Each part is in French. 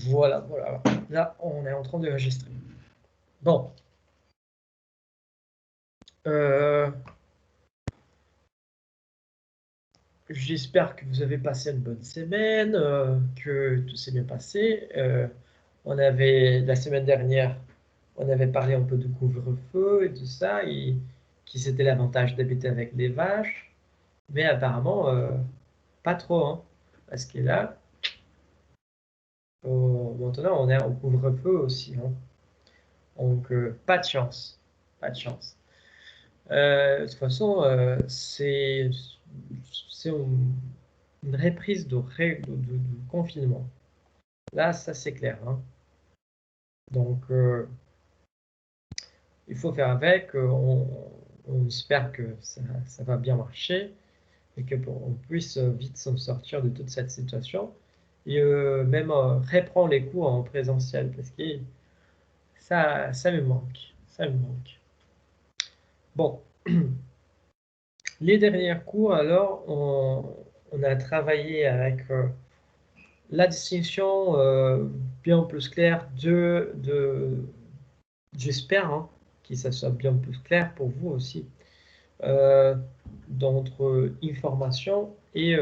Voilà, voilà. Là, on est en train d'enregistrer. Bon. J'espère que vous avez passé une bonne semaine, que tout s'est bien passé. La semaine dernière, on avait parlé un peu de couvre-feu et tout ça, et qui c'était l'avantage d'habiter avec des vaches. Mais apparemment, pas trop, hein, parce que là, maintenant, on est au couvre-feu aussi, hein. Donc, pas de chance. Pas de chance. De toute façon, c'est une reprise de confinement. Là, ça c'est clair, hein. Donc, il faut faire avec. On espère que ça va bien marcher et qu'on puisse vite s'en sortir de toute cette situation. Et même reprendre les cours en présentiel parce que ça me manque. Ça me manque. Bon, les derniers cours, alors, on a travaillé avec la distinction bien plus claire j'espère, hein, que ça soit bien plus clair pour vous aussi, euh, d'entre information et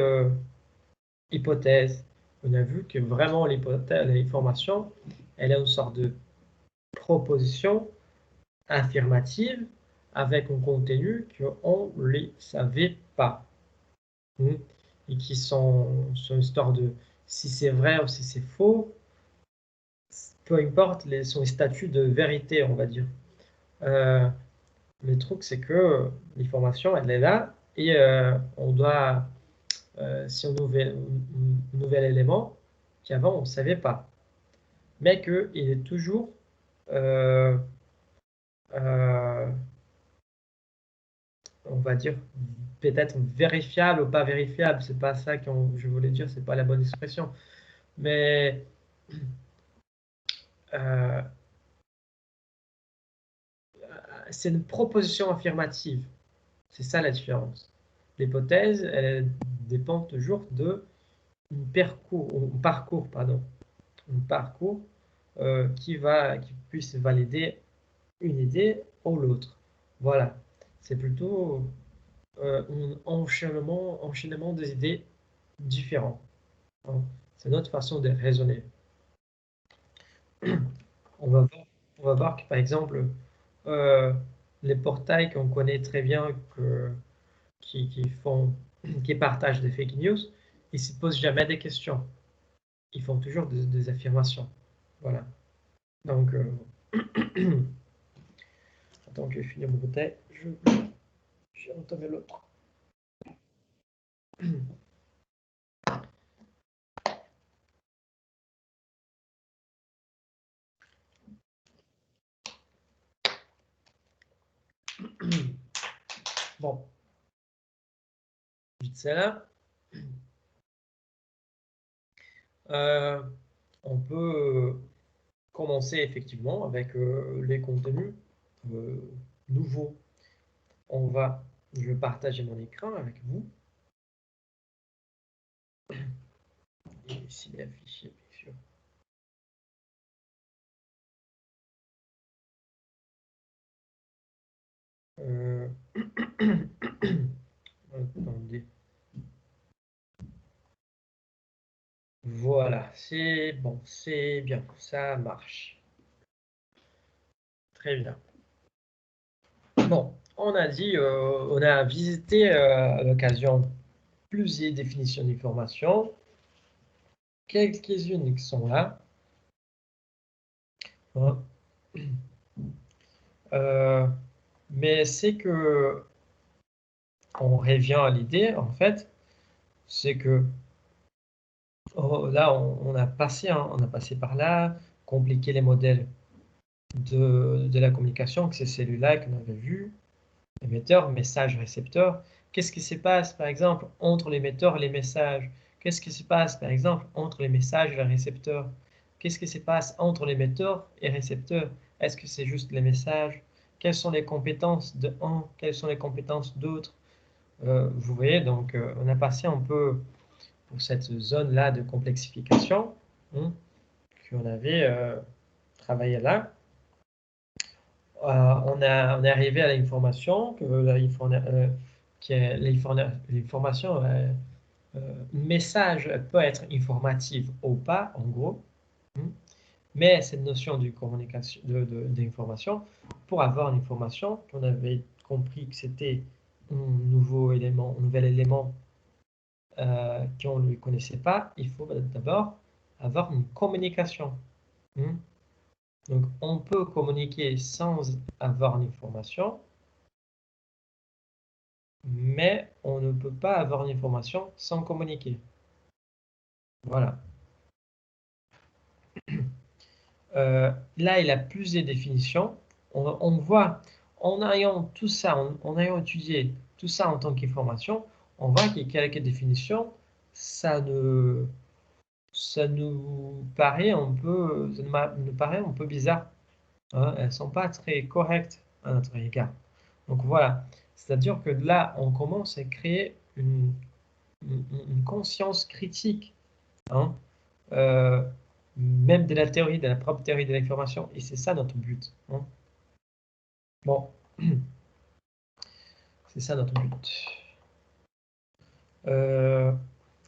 hypothèse. On a vu que vraiment l'information, elle est une sorte de proposition affirmative avec un contenu qu'on ne les savait pas. Et qui sont sur l'histoire de si c'est vrai ou si c'est faux, peu importe son statut de vérité, on va dire. Euh, le truc, c'est que l'information, elle est là et on doit, si on ouvre un nouvel élément qu'avant on ne savait pas, mais qu'il est toujours, euh, euh, on va dire, peut-être vérifiable ou pas vérifiable. C'est pas ça que je voulais dire, c'est pas la bonne expression, mais euh, c'est une proposition affirmative. C'est ça la différence. L'hypothèse, elle dépend toujours de un parcours qui puisse valider une idée ou l'autre. Voilà. C'est plutôt un enchaînement des idées différents, hein. C'est notre façon de raisonner. On va voir, on va voir que, par exemple, euh, les portails qu'on connaît très bien, qui font, qui partagent des fake news, ils ne se posent jamais des questions. Ils font toujours des affirmations. Voilà. Donc, attends que je finisse mon bouteille. J'ai entamé l'autre. Bon, vite celle-là. Euh, on peut commencer effectivement avec les contenus euh, nouveaux. Je vais partager mon écran avec vous. Et ici, afficher, bien sûr. Attendez. Voilà, c'est bon, c'est bien, ça marche. Très bien. Bon, on a dit, on a visité à l'occasion plusieurs définitions d'information, quelques-unes qui sont là, hein. Euh, mais c'est que on revient à l'idée, en fait, c'est que là, on a passé, hein, on a passé par là, compliqué les modèles de la communication, que c'est celui-là qu'on avait vu, émetteur, message, récepteur. Qu'est-ce qui se passe, par exemple, entre l'émetteur et les messages? Qu'est-ce qui se passe, par exemple, entre les messages et le récepteur? Qu'est-ce qui se passe entre l'émetteur et le récepteur? Est-ce que c'est juste les messages? Quelles sont les compétences de un? Quelles sont les compétences d'autres? Vous voyez, donc on a passé un peu pour cette zone-là de complexification, hein, qu'on avait travaillé là, on est arrivé à l'information que l'information, le message peut être informatif ou pas, en gros. Mais cette notion de communication, d'information, pour avoir l'information, on avait compris que c'était un nouvel élément qu'on ne connaissait pas, il faut d'abord avoir une communication. Donc, on peut communiquer sans avoir l'information, mais on ne peut pas avoir l'information sans communiquer. Voilà. Là, il a plus de définitions. On voit, en ayant tout ça, en ayant étudié tout ça en tant qu'information, on voit qu'il y a quelques définitions, ça nous paraît un peu, nous paraît un peu bizarre. Hein, elles ne sont pas très correctes à notre égard. Donc voilà, c'est-à-dire que là, on commence à créer une conscience critique, hein, même de la théorie, de la propre théorie de l'information, et c'est ça notre but. Hein. Bon, c'est ça notre but.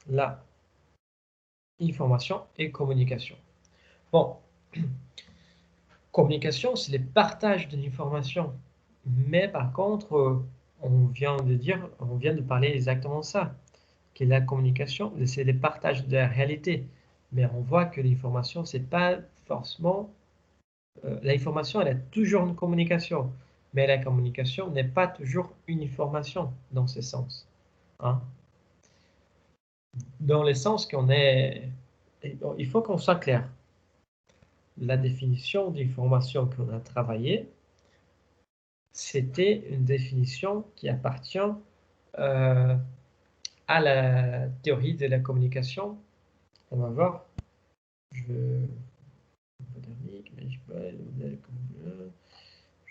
Là, information et communication. Bon, communication, c'est le partage de l'information. Mais par contre, on vient de parler exactement ça, que la communication, c'est le partage de la réalité. Mais on voit que l'information, c'est pas forcément... l'information, elle a toujours une communication. Mais la communication n'est pas toujours une information dans ce sens. Hein. Dans le sens qu'on est... Il faut qu'on soit clair. La définition d'information qu'on a travaillée, c'était une définition qui appartient à la théorie de la communication. On va voir. Je vais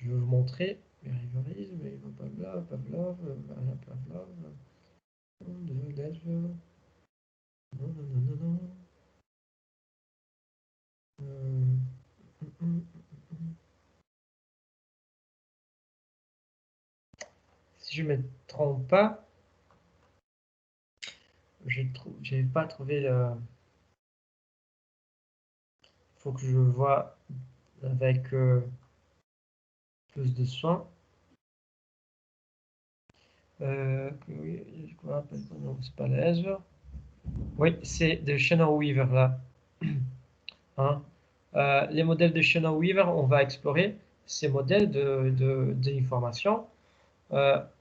vous montrer. Pavlov, Pavlov. Si je ne me trompe pas, je n'ai pas trouvé le... Il faut que je vois avec plus de soin. Oui, non, c'est pas l'Azure. Oui, c'est de Shannon Weaver là. Hein? Les modèles de Shannon Weaver, on va explorer ces modèles d'information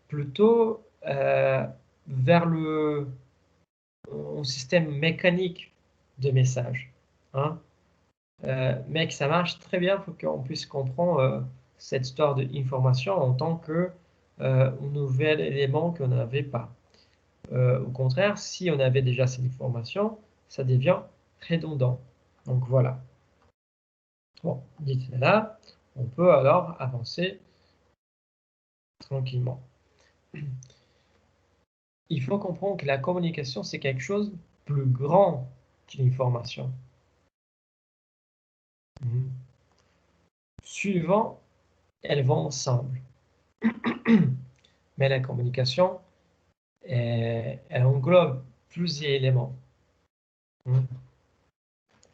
plutôt vers un système mécanique de messages. Hein? Mais que ça marche très bien pour qu'on puisse comprendre cette histoire d'information en tant que un nouvel élément qu'on n'avait pas. Au contraire, si on avait déjà cette information, ça devient redondant. Donc voilà. Bon, dites là, on peut alors avancer tranquillement. Il faut comprendre que la communication, c'est quelque chose de plus grand qu'une information. Suivant, elles vont ensemble. Mais la communication, elle englobe plusieurs éléments.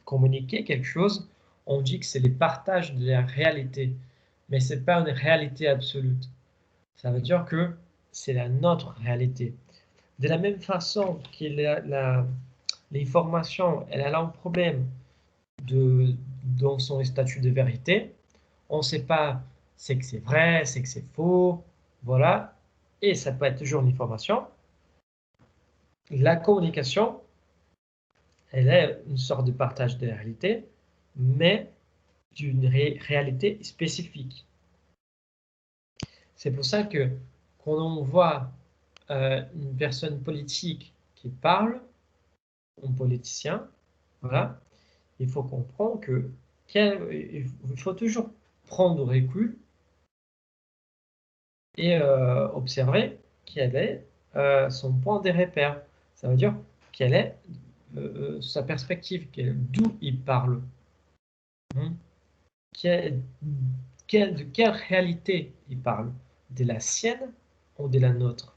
Communiquer quelque chose, on dit que c'est le partage de la réalité, mais ce n'est pas une réalité absolue. Ça veut dire que c'est notre réalité. De la même façon que l'information, elle a un problème dans son statut de vérité, on ne sait pas c'est que c'est vrai, c'est que c'est faux, voilà, et ça peut être toujours une information. La communication, elle est une sorte de partage de la réalité, mais d'une réalité spécifique. C'est pour ça que quand on voit une personne politique qui parle, un politicien, voilà, il faut comprendre qu'il faut toujours prendre recul et observer quel est son point de repère. Ça veut dire quelle est sa perspective, d'où il parle. Hmm. Quelle- de quelle réalité il parle? De la sienne ou de la nôtre?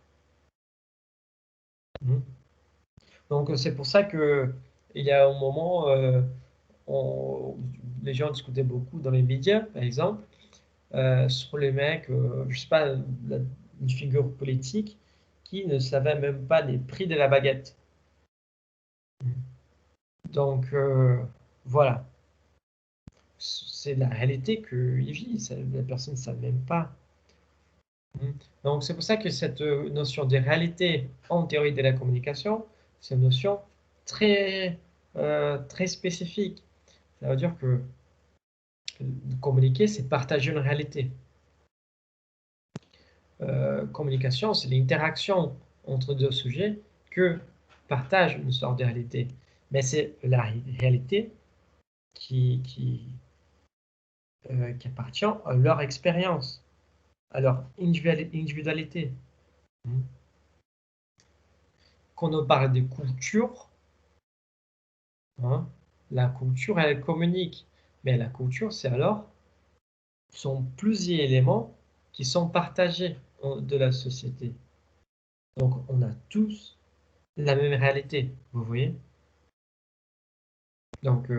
Hmm. Donc c'est pour ça que il y a un moment, on- les gens discutaient beaucoup dans les médias, par exemple, sur les mecs, je sais pas, une figure politique qui ne savait même pas les prix de la baguette. Donc voilà, c'est la réalité qu'il vit, la personne ne savait même pas. Donc c'est pour ça que cette notion de réalité en théorie de la communication, c'est une notion très, très spécifique. Ça veut dire que communiquer, c'est partager une réalité. Communication, c'est l'interaction entre deux sujets que partagent une sorte de réalité. Mais c'est la réalité qui appartient à leur expérience, à leur individualité. Hmm. Quand on parle de culture, hein, la culture, elle communique. Mais la culture, c'est alors, sont plusieurs éléments qui sont partagés de la société. Donc, on a tous la même réalité, vous voyez? Donc,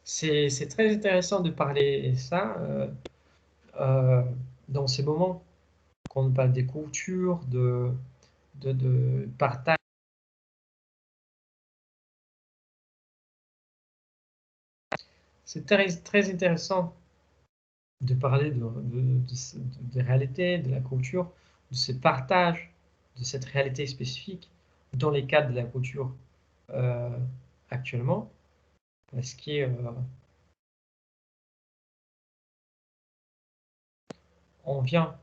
c'est très intéressant de parler ça euh, dans ces moments, quand on parle des cultures, de partage. C'est très, très intéressant de parler de réalité, de la culture, de ce partage, de cette réalité spécifique dans les cadres de la culture euh, actuellement, parce qu'on vient,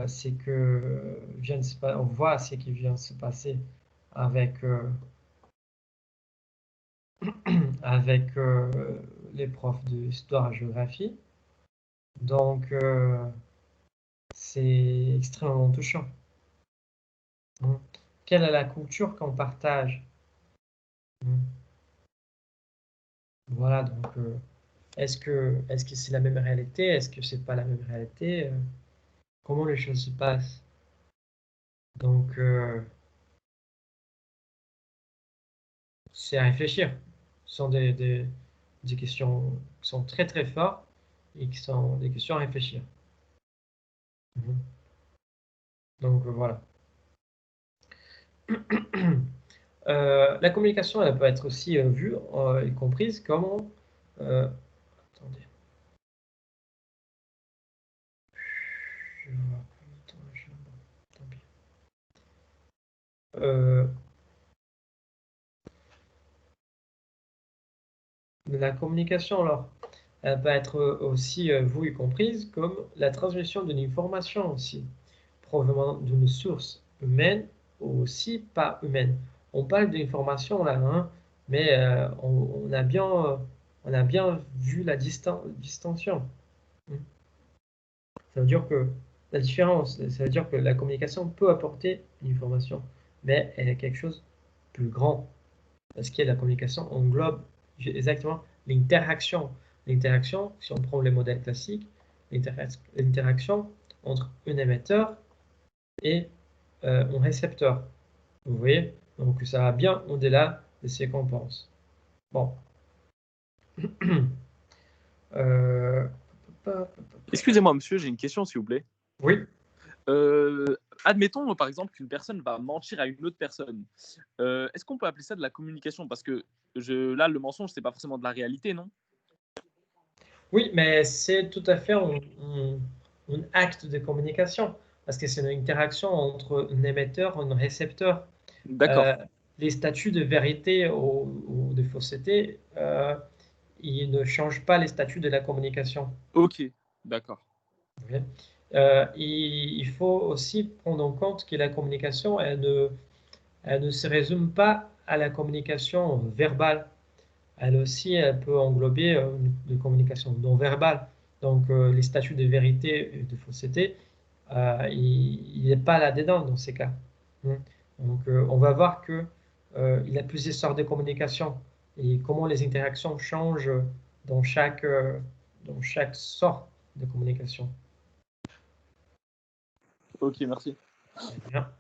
c'est que vient de on voit ce qui vient de se passer avec, avec les profs d'histoire et géographie. Donc, c'est extrêmement touchant. Hein. Quelle est la culture qu'on partage? Hein. Voilà, donc est-ce que c'est la même réalité? Est-ce que c'est pas la même réalité? Comment les choses se passent? Donc, c'est à réfléchir. Ce sont des questions qui sont très très fortes et qui sont des questions à réfléchir. Mhm. Donc, voilà. La communication, elle peut être aussi vue et comprise comme... attendez, je vois pas le temps, tant pis. Euh, la communication, alors, elle peut être aussi vue et comprise comme la transmission d'une information aussi, provenant d'une source humaine ou aussi pas humaine. On parle d'information là, hein, mais on a bien vu la distinction. Hmm. Ça veut dire que la différence, ça veut dire que la communication peut apporter une information, mais elle est quelque chose de plus grand. Parce que la communication englobe exactement l'interaction. L'interaction, si on prend les modèles classiques, l'interaction entre un émetteur et un récepteur. Vous voyez? Donc ça va bien au-delà de ce qu'on pense. Bon. Euh, Excusez-moi, monsieur, j'ai une question, s'il vous plaît. oui. Admettons, par exemple, qu'une personne va mentir à une autre personne. Est-ce qu'on peut appeler ça de la communication? Parce que là, le mensonge, c'est pas forcément de la réalité, non? Oui, mais c'est tout à fait un acte de communication, parce que c'est une interaction entre un émetteur et un récepteur. D'accord. Euh, les statuts de vérité ou de fausseté, ils ne changent pas les statuts de la communication. Ok, d'accord. Ok. Il faut aussi prendre en compte que la communication, elle ne se résume pas à la communication verbale. Elle aussi, elle peut englober une communication non verbale. Donc, les statuts de vérité et de fausseté, il n'est pas là-dedans dans ces cas. Hmm. Donc, on va voir que il y a plusieurs sortes de communication et comment les interactions changent dans chaque sorte de communication. Ok, merci. Bien.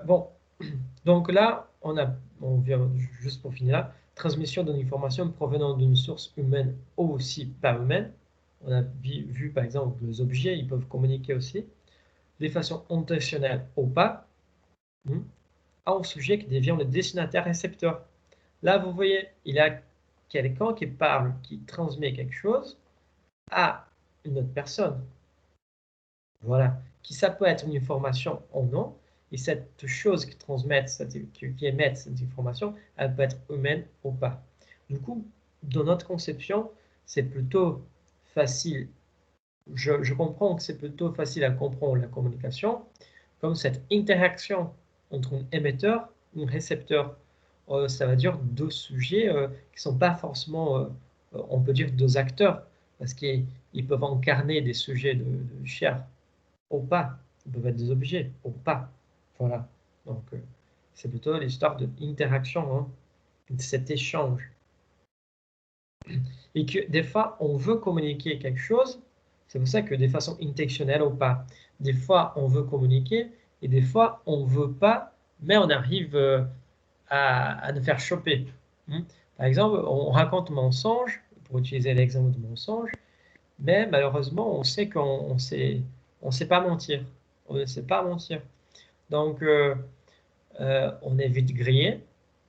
Bon, donc là, on vient juste pour finir là, transmission d'une information provenant d'une source humaine ou aussi pas humaine. On a vu par exemple que les objets, ils peuvent communiquer aussi, de façon intentionnelle ou pas, à un sujet qui devient le destinataire-récepteur. Là, vous voyez, il y a quelqu'un qui parle, qui transmet quelque chose à une autre personne. Voilà. Qui ça peut être une information ou non. Et cette chose qui transmet, qui émet cette information, elle peut être humaine ou pas. Du coup, dans notre conception, c'est plutôt facile. Je comprends que c'est plutôt facile à comprendre la communication comme cette interaction entre un émetteur et un récepteur. Ça veut dire deux sujets qui ne sont pas forcément, on peut dire, deux acteurs, parce qu'ils peuvent incarner des sujets de chair ou pas. Ils peuvent être des objets ou pas. Voilà. Donc, c'est plutôt l'histoire de l'interaction, hein, de cet échange. Et que des fois, on veut communiquer quelque chose, c'est pour ça que de façon intentionnelle ou pas. Des fois, on veut communiquer et des fois, on ne veut pas, mais on arrive à nous faire choper. Par exemple, on raconte un mensonge, pour utiliser l'exemple de mensonge, mais malheureusement, on sait qu'on on sait pas mentir. On ne sait pas mentir. Donc, on est vite grillé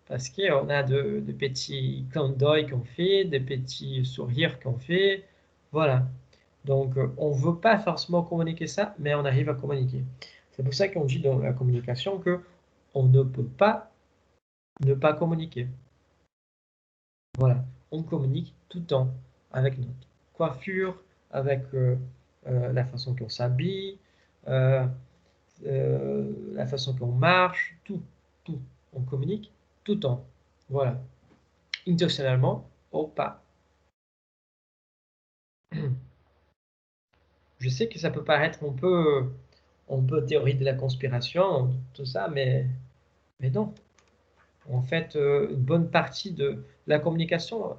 parce qu'on a de petits clins d'œil qu'on fait, des petits sourires qu'on fait. Voilà. Donc, on ne veut pas forcément communiquer ça, mais on arrive à communiquer. C'est pour ça qu'on dit dans la communication que on ne peut pas ne pas communiquer. Voilà. On communique tout le temps avec notre coiffure, avec la façon qu'on s'habille, la façon qu'on marche, tout, tout. On communique tout le temps. Voilà. Intentionnellement ou pas. Je sais que ça peut paraître un peu théorie de la conspiration, tout ça, mais non. En fait, une bonne partie de la communication,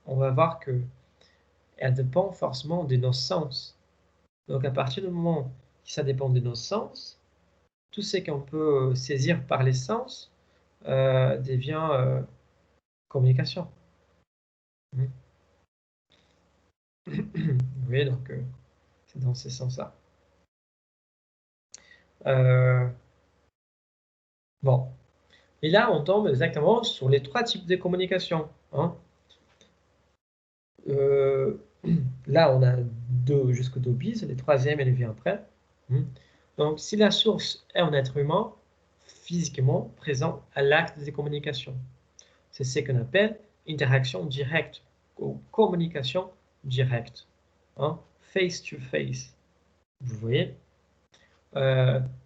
on va voir que elle dépend forcément de nos sens. Donc à partir du moment où ça dépend de nos sens, tout ce qu'on peut saisir par les sens devient communication. Vous voyez, donc c'est dans ce sens-là. Bon. Et là, on tombe exactement sur les trois types de communication. Hein. Là, on a deux jusqu'au 2 bis, le troisième, elle vient après. Donc, si la source est un être humain, physiquement présent à l'acte de communication, c'est ce qu'on appelle interaction directe ou communication directe. Hein, face to face. Vous voyez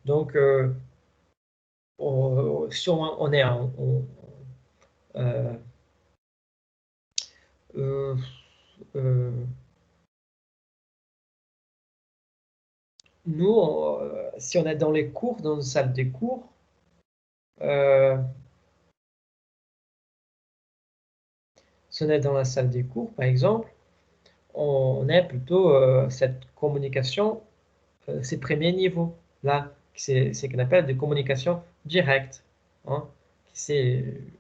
donc, si on est nous, si on est dans les cours, dans une salle des cours, si on est dans la salle des cours, par exemple, on est plutôt cette communication, ces premiers niveaux. Là, c'est ce qu'on appelle des communications directes. Hein.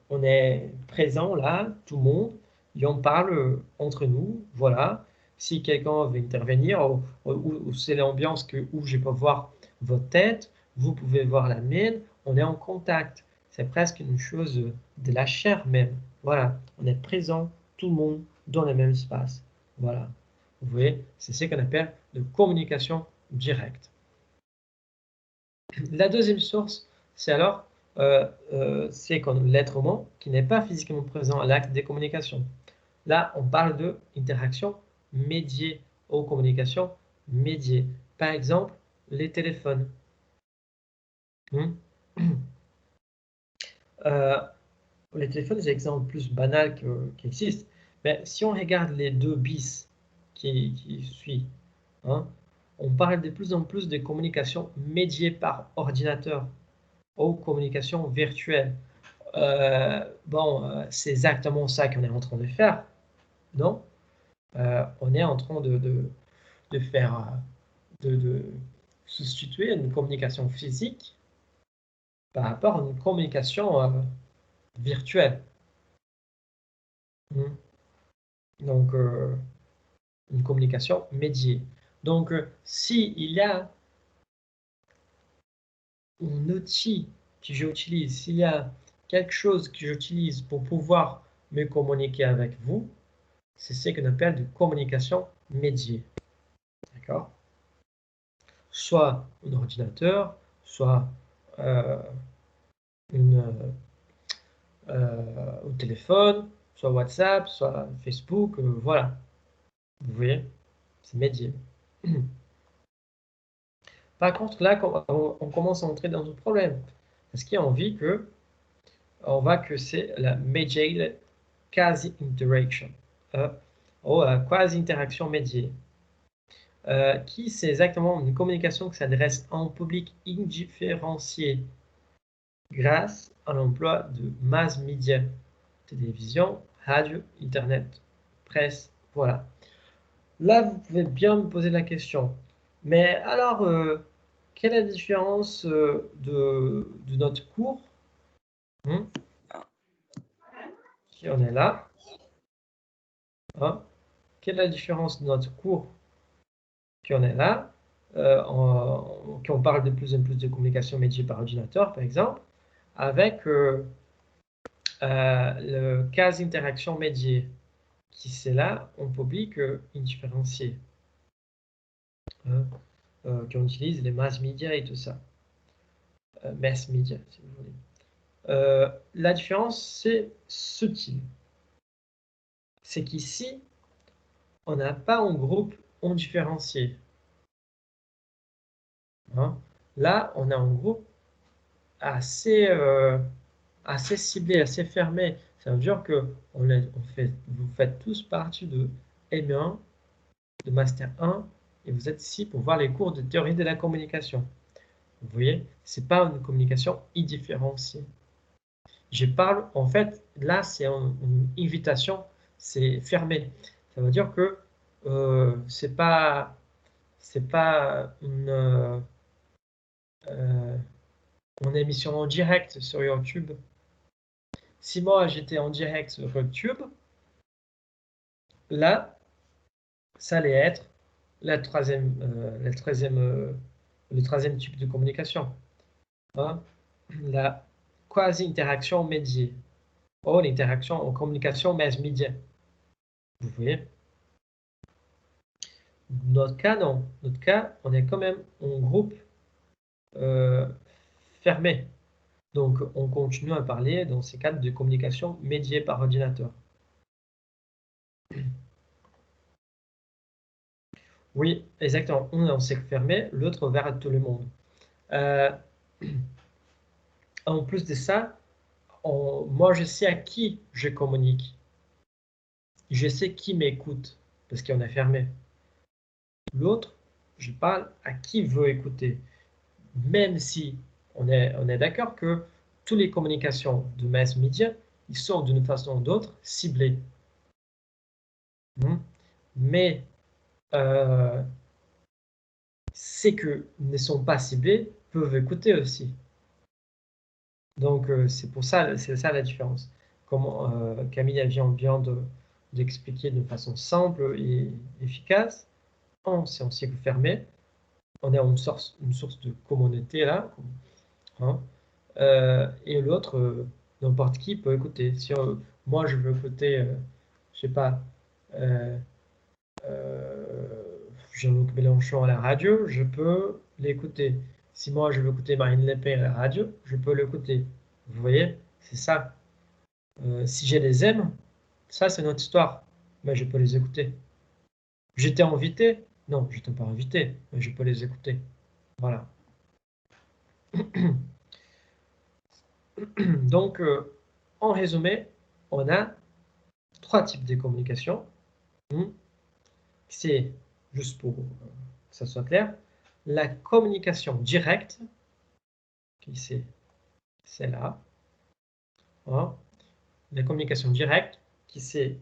On est présent là, tout le monde, et on parle entre nous, voilà. Si quelqu'un veut intervenir, ou c'est l'ambiance où je peux voir votre tête, vous pouvez voir la mienne, on est en contact. C'est presque une chose de la chair même. Voilà, on est présent, tout le monde, dans le même espace. Voilà. Vous voyez, c'est ce qu'on appelle de communication directe. La deuxième source, c'est alors c'est comme l'être humain qui n'est pas physiquement présent à l'acte des communications. Là, on parle de interaction médiée aux communications médiées. Par exemple, les téléphones. Les téléphones, c'est l'exemple plus banal qui existe. Mais si on regarde les 2 bis qui suivent, hein, on parle de plus en plus de communication médiée par ordinateur ou communication virtuelle. C'est exactement ça qu'on est en train de faire, non? On est en train de faire, de substituer une communication physique par rapport à une communication virtuelle. Hmm. Donc, une communication médiée. Donc, s'il y a un outil que j'utilise, s'il y a quelque chose que j'utilise pour pouvoir me communiquer avec vous, c'est ce qu'on appelle de communication médiée. D'accord? Soit un ordinateur, soit euh, un téléphone, soit WhatsApp, soit Facebook, voilà. Vous voyez? C'est médié. Par contre, là, on commence à entrer dans un problème. Parce qu'on vit que, on voit que c'est la mediated quasi-interaction, ou quasi-interaction médiée, qui c'est exactement une communication qui s'adresse à un public indifférencié grâce à l'emploi de mass médias, télévision, radio, internet, presse, voilà. Là, vous pouvez bien me poser la question. Mais alors, quelle est la différence de notre cours qui en est là hein, Quelle est la différence de notre cours qui en est là qu'on parle de plus en plus de communication médiée par ordinateur, par exemple, avec le cas d'interaction médiée, qui c'est là, on public indifférencié, hein, qu'on utilise les mass médias et tout ça. Mass media, si vous voulez. La différence, c'est subtil. C'est qu'ici, on n'a pas un groupe indifférencié. Hein. Là, on a un groupe assez, assez ciblé, assez fermé. Ça veut dire que vous faites tous partie de M1, de Master 1, et vous êtes ici pour voir les cours de théorie de la communication. Vous voyez, ce n'est pas une communication indifférenciée. Je parle, en fait, là, c'est une invitation, c'est fermé. Ça veut dire que c'est pas une émission en direct sur YouTube. Si moi, j'étais en direct sur YouTube, là, ça allait être le troisième type de communication. Hein? La quasi-interaction médiée. Oh, l'interaction en communication mass-média. Vous voyez? Notre cas, non. Notre cas, on est quand même un groupe fermé. Donc, on continue à parler dans ces cadres de communication médiée par ordinateur. Oui, exactement. Un est en cercle fermé, l'autre vers tout le monde. En plus de ça, moi, je sais à qui je communique. Je sais qui m'écoute, parce qu'on est fermé. L'autre, je parle à qui veut écouter. Même si on est d'accord que toutes les communications de mass media, ils sont d'une façon ou d'autre ciblées. Mais ceux qui ne sont pas ciblés peuvent écouter aussi. Donc, c'est ça la différence. Comme Camille vient bien d'expliquer de façon simple et efficace, c'est en cycle fermé, on est une source de communauté là, hein, et l'autre, n'importe qui peut écouter. Si moi je veux écouter, je sais pas, Jean-Luc Mélenchon à la radio, je peux l'écouter. Si moi je veux écouter Marine Le Pen à la radio, je peux l'écouter. Vous voyez, c'est ça. Si je les aime, ça c'est notre histoire, mais je peux les écouter. J'étais invité? Non, je n'étais pas invité, mais je peux les écouter. Voilà. Donc, en résumé, on a trois types de communication. C'est, juste pour que ça soit clair, la communication directe, qui c'est celle-là. Hein. La communication directe, qui c'est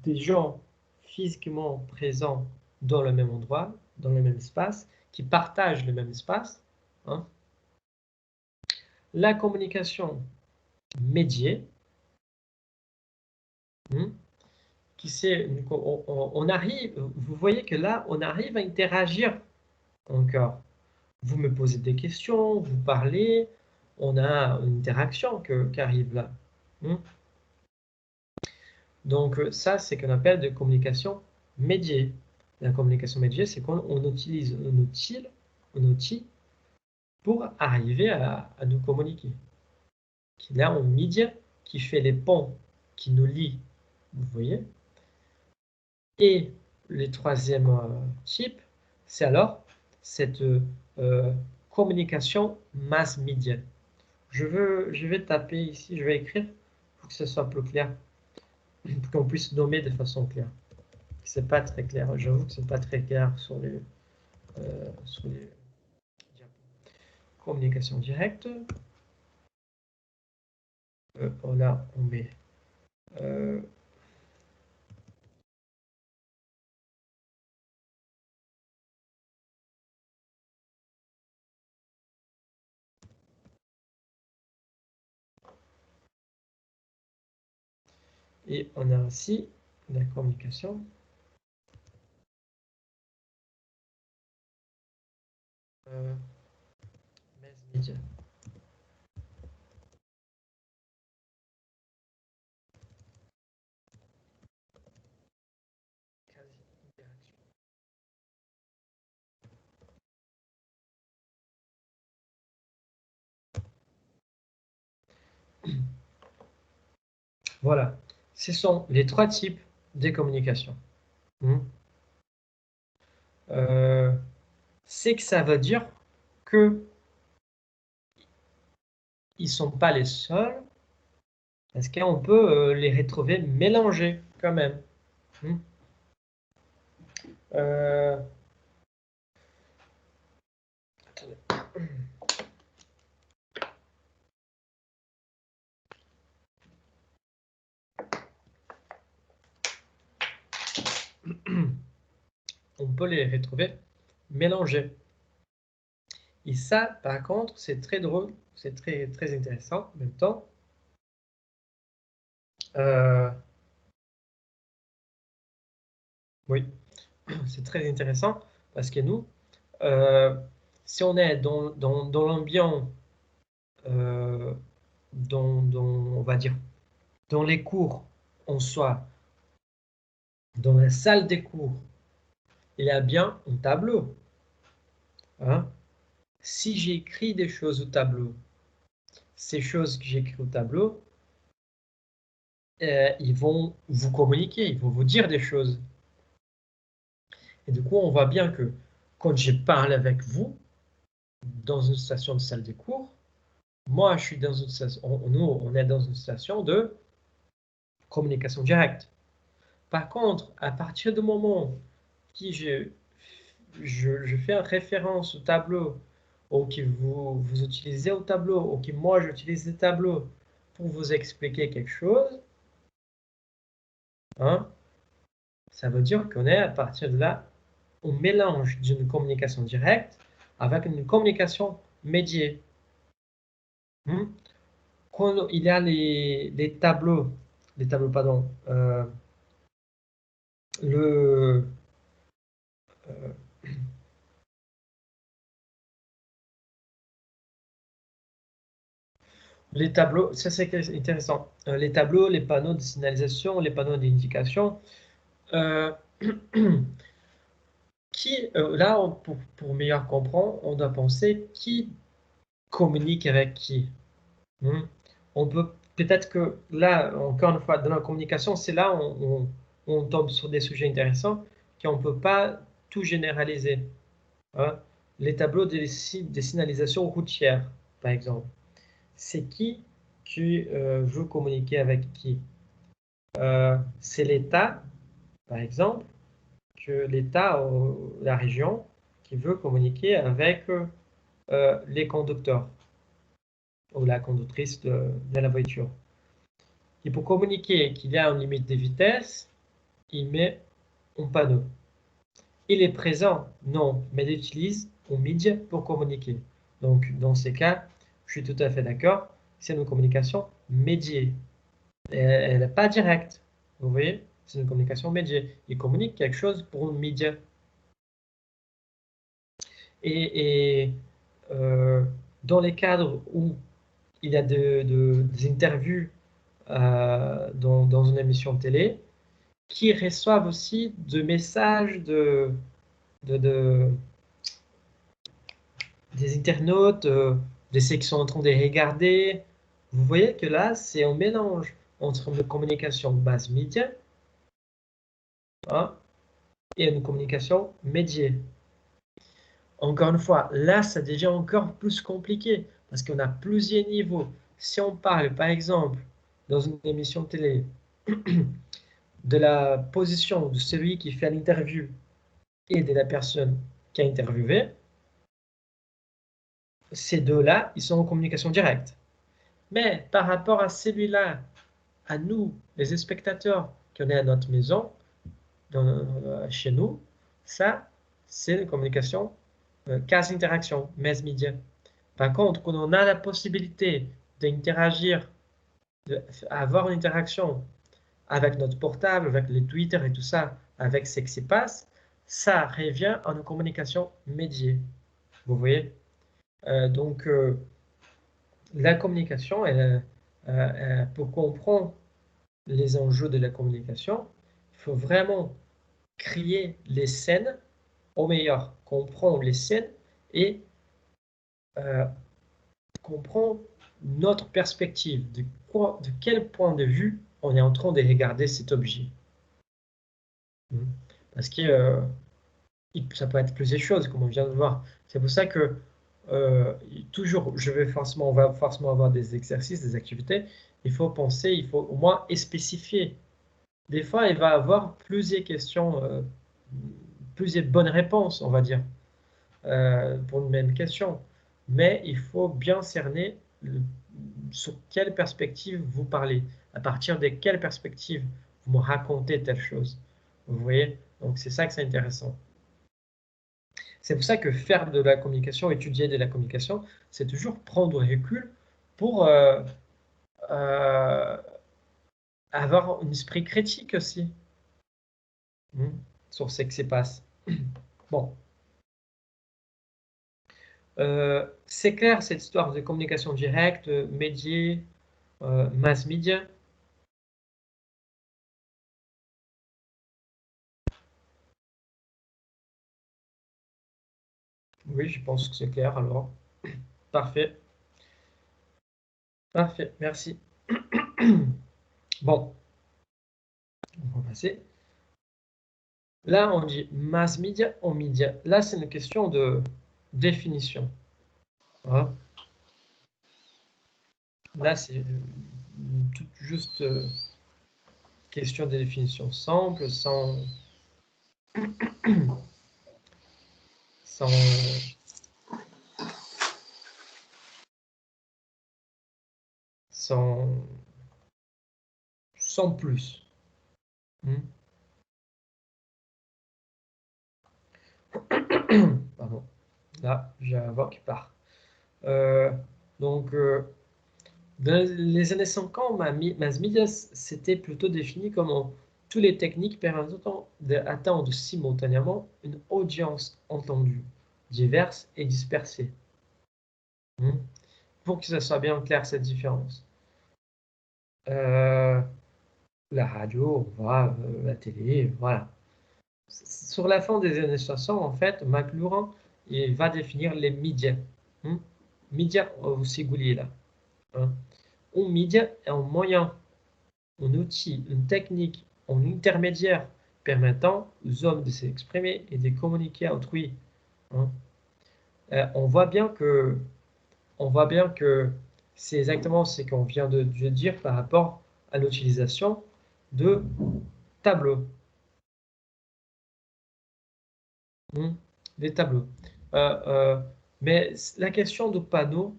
des gens physiquement présents dans le même endroit, dans le même espace, qui partagent le même espace. Hein. La communication médiée, qui c'est, on arrive, vous voyez que là, on arrive à interagir encore. Vous me posez des questions, vous parlez, on a une interaction qui arrive là. Donc ça, c'est ce qu'on appelle de communication médiée. La communication médiée, c'est qu'on utilise un outil pour arriver à nous communiquer. Qui là, un média qui fait les ponts, qui nous lie, vous voyez. Et le troisième type, c'est alors cette communication mass média. Je vais taper ici, je vais écrire pour que ce soit plus clair, pour qu'on puisse nommer de façon claire. C'est pas très clair, j'avoue que c'est pas très clair sur les diapos. Communication directe. Là, on met et on a aussi la communication mass media. Voilà, ce sont les trois types de communication. C'est que ça veut dire que ils sont pas les seuls, parce qu'on peut les retrouver mélangés quand même. Attendez. On peut les retrouver mélangés. Et ça, par contre, c'est très drôle, c'est très, très intéressant en même temps. Oui, c'est très intéressant parce que nous, si on est dans l'ambiance, on va dire, dans les cours en soi, dans la salle des cours, il y a bien un tableau. Hein. Si j'écris des choses au tableau, ces choses que j'écris au tableau, ils vont vous communiquer, ils vont vous dire des choses. Et du coup, on voit bien que quand je parle avec vous, dans une station de salle de cours, moi, je suis dans une station, nous, on est dans une station de communication directe. Par contre, à partir du moment où je fais référence au tableau, ou que vous utilisez au tableau, ou que moi, j'utilise le tableau pour vous expliquer quelque chose, hein, ça veut dire qu'on est, à partir de là, on mélange d'une communication directe avec une communication médiée. Quand il y a les tableaux, pardon, le, les tableaux, ça c'est intéressant. Les tableaux, les panneaux de signalisation, les panneaux d'indication, là, pour mieux comprendre, on doit penser qui communique avec qui. On peut peut-être que là, encore une fois, dans la communication, c'est là où on tombe sur des sujets intéressants qu'on ne peut pas tout généraliser. Hein. Les tableaux des signalisations routières, par exemple. C'est qui veut communiquer avec qui? C'est l'État, par exemple, que l'État ou la région qui veut communiquer avec les conducteurs. ou la conductrice de la voiture. Et pour communiquer qu'il y a une limite de vitesse, il met un panneau. Il est présent? Non, mais il utilise un média pour communiquer. Donc, dans ces cas, je suis tout à fait d'accord, c'est une communication médiée. Elle n'est pas directe. Vous voyez? C'est une communication médiée. Il communique quelque chose pour un média. Et dans les cadres où il y a des interviews dans une émission de télé, qui reçoivent aussi des messages de- des internautes, de ceux qui sont en train de regarder. Vous voyez que là, c'est un mélange entre une communication base média, hein, et une communication médiée. Encore une fois, là, ça devient encore plus compliqué parce qu'on a plusieurs niveaux. Si on parle, par exemple, dans une émission de télé, de la position de celui qui fait l'interview et de la personne qui a interviewé, ces deux-là, ils sont en communication directe. Mais par rapport à celui-là, à nous, les spectateurs qui on est à notre maison, chez nous, ça, c'est une communication quasi interaction, mass media. Par contre, quand on a la possibilité d'interagir, d'avoir une interaction avec notre portable, avec les Twitter et tout ça, avec ce qui se passe, ça revient à une communication médiée. Vous voyez? Donc, la communication, pour comprendre les enjeux de la communication, il faut vraiment créer les scènes, au meilleur, comprendre les scènes et euh, comprendre notre perspective, de quel point de vue on est en train de regarder cet objet. Parce que ça peut être plusieurs choses, comme on vient de voir. C'est pour ça que toujours, on va forcément avoir des exercices, des activités. Il faut penser, il faut au moins spécifier. Des fois, il va y avoir plusieurs questions, plusieurs bonnes réponses, on va dire, pour une même question. Mais il faut bien cerner sur quelle perspective vous parlez, à partir de quelle perspective vous me racontez telle chose. Vous voyez? Donc, c'est ça que c'est intéressant. C'est pour ça que faire de la communication, étudier de la communication, c'est toujours prendre du recul pour euh, avoir un esprit critique aussi, sur ce qui se passe. Bon, c'est clair cette histoire de communication directe, médias, mass media. Oui, je pense que c'est clair alors. Parfait. Parfait, merci. Bon, on va passer. Là, on dit mass media ou média. Là, c'est une question de définition. Hein. Là, c'est toute juste question de définition simple, sans, sans, sans plus. Pardon. Là, j'ai un voix qui part. Donc, dans les années 50, mass media, c'était plutôt défini comme toutes les techniques permettant d'atteindre simultanément une audience entendue, diverse et dispersée. Pour que ça soit bien clair cette différence. La radio, voilà, la télé, voilà. Sur la fin des années 60, en fait, McLuhan il va définir les médias. Médias au singulier là. Un média est un moyen, un outil, une technique, un intermédiaire permettant aux hommes de s'exprimer et de communiquer à autrui. On voit bien que c'est exactement ce qu'on vient de dire par rapport à l'utilisation de tableaux. Des tableaux. Mais la question de panneau,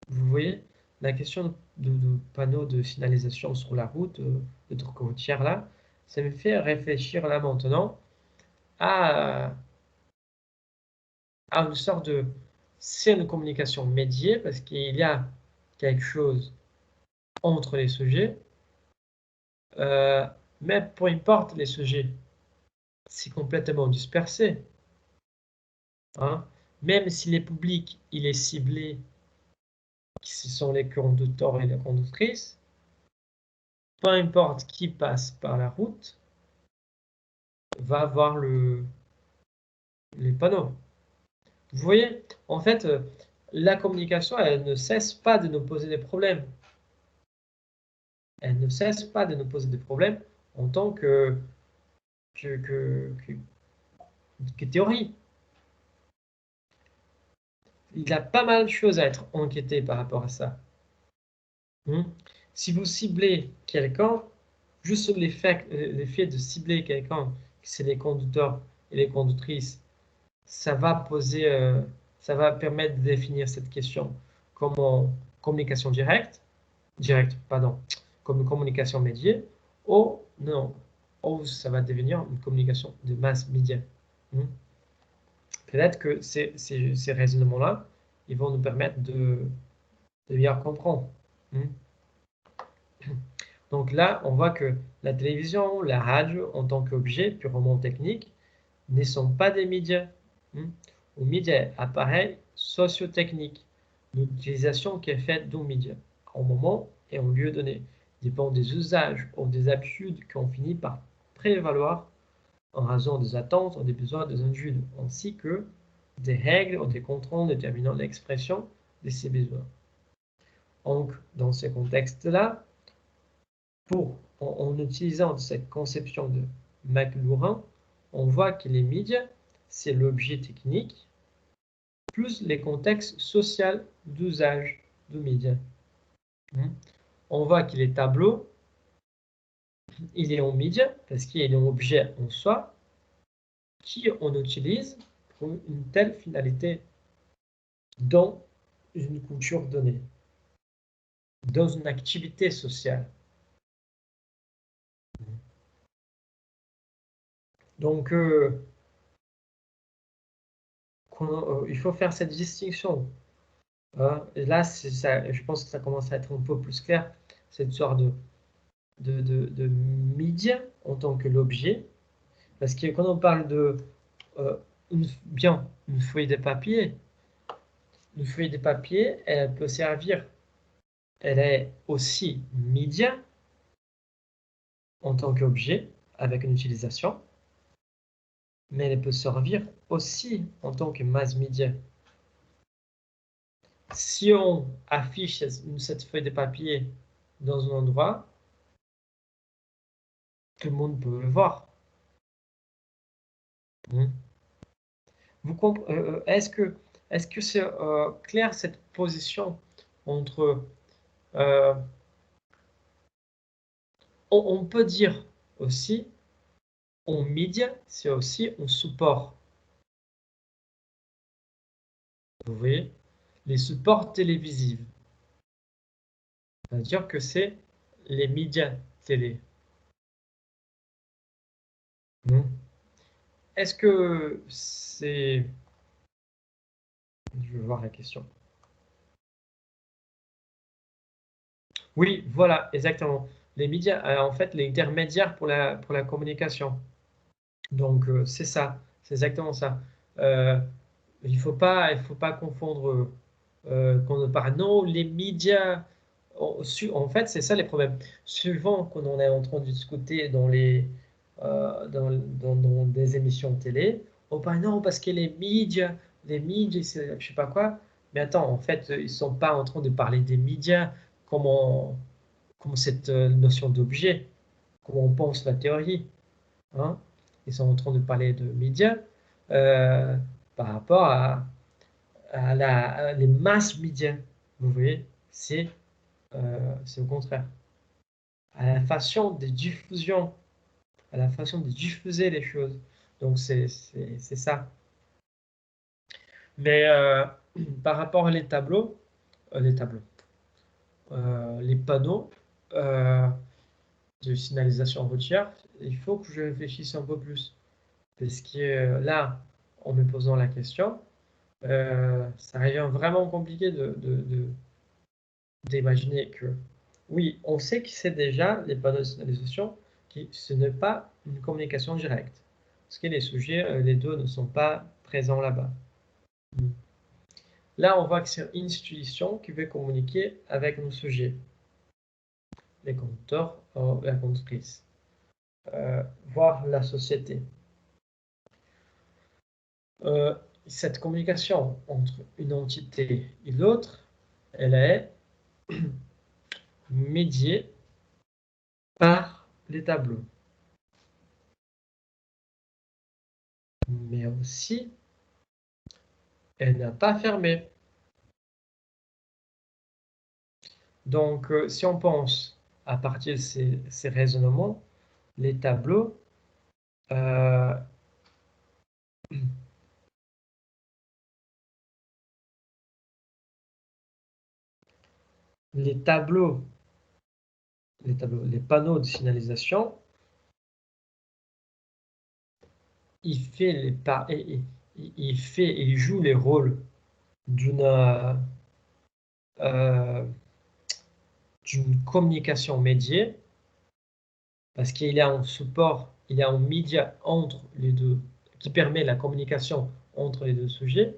Vous voyez, la question de panneaux de signalisation sur la route, de trucs routières là, ça me fait réfléchir là maintenant à, à une sorte de... C'est une communication médiée parce qu'il y a quelque chose entre les sujets, euh, mais peu importe les sujets, c'est complètement dispersé. Hein. Même si les publics, il est ciblé, ce sont les conducteurs et les conductrices, peu importe qui passe par la route, va voir les panneaux. Vous voyez, en fait, la communication, elle ne cesse pas de nous poser des problèmes. Elle ne cesse pas de nous poser des problèmes en tant que, que, que- que théorie. Il y a pas mal de choses à être enquêtées par rapport à ça. Si vous ciblez quelqu'un, juste l'effet de cibler quelqu'un, c'est les conducteurs et les conductrices, ça va poser, ça va permettre de définir cette question comme communication pardon, comme communication médiée, ou non, ou ça va devenir une communication de masse média. Peut-être que ces raisonnements-là, ils vont nous permettre de bien comprendre. Donc là, on voit que la télévision, la radio, en tant qu'objet purement technique, ne sont pas des médias. Un média appareil socio-technique, l'utilisation qui est faite d'un média, au moment et en lieu donné, dépend des usages ou des habitudes qui ont fini par prévaloir en raison des attentes ou des besoins des individus, ainsi que des règles ou des contrôles déterminant l'expression de ces besoins. Donc, dans ces contextes-là, en utilisant cette conception de McLaurin, on voit que les médias, c'est l'objet technique, plus les contextes sociaux d'usage de médias. On voit que les tableaux, il est en média, parce qu'il est un objet en soi, qui on utilise pour une telle finalité dans une culture donnée, dans une activité sociale. Donc, il faut faire cette distinction. Et là, ça, je pense que ça commence à être un peu plus clair, cette sorte de média en tant que l'objet. Parce que quand on parle de une feuille de papier, elle peut servir, elle est aussi média en tant qu'objet avec une utilisation, mais elle peut servir aussi en tant que mass média. Si on affiche cette feuille de papier dans un endroit, tout le monde peut le voir. Est-ce que c'est clair cette position entre on peut dire aussi en média, c'est aussi un support. Vous voyez, les supports télévisifs, c'est-à-dire que c'est les médias télé. Est-ce que c'est... Je vais voir la question. Oui, voilà, exactement. Les médias, en fait, les intermédiaires pour la communication. Donc, c'est ça, c'est exactement ça. Il faut pas confondre quand on parle. Non, les médias, en fait, c'est ça les problèmes. Souvent, quand on est en train de discuter dans des émissions de télé, on parle non, parce que les médias, je sais pas quoi. Mais attends, en fait, ils sont pas en train de parler des médias comme, comme cette notion d'objet, comme on pense la théorie. Hein. Ils sont en train de parler de médias euh, par rapport à les masses médias. Vous voyez, c'est au contraire. À la façon de diffusion, à la façon de diffuser les choses. Donc c'est ça. Mais par rapport à les tableaux, les tableaux. Les panneaux de signalisation routière, il faut que je réfléchisse un peu plus. Parce que là, en me posant la question, ça devient vraiment compliqué d'imaginer que, oui, on sait que c'est déjà les panneaux de signalisation, qui ce n'est pas une communication directe. Parce que les sujets, les deux ne sont pas présents là-bas. Là, on voit que c'est une institution qui veut communiquer avec nos sujets, les conducteurs, la conductrice, voire la société. Cette communication entre une entité et l'autre, elle est médiée par les tableaux. Mais aussi, elle n'a pas fermé. Donc, si on pense à partir de ces raisonnements, les tableaux, les panneaux de signalisation, il joue les rôles d'une communication médiée, parce qu'il y a un support, il y a un média entre les deux, qui permet la communication entre les deux sujets,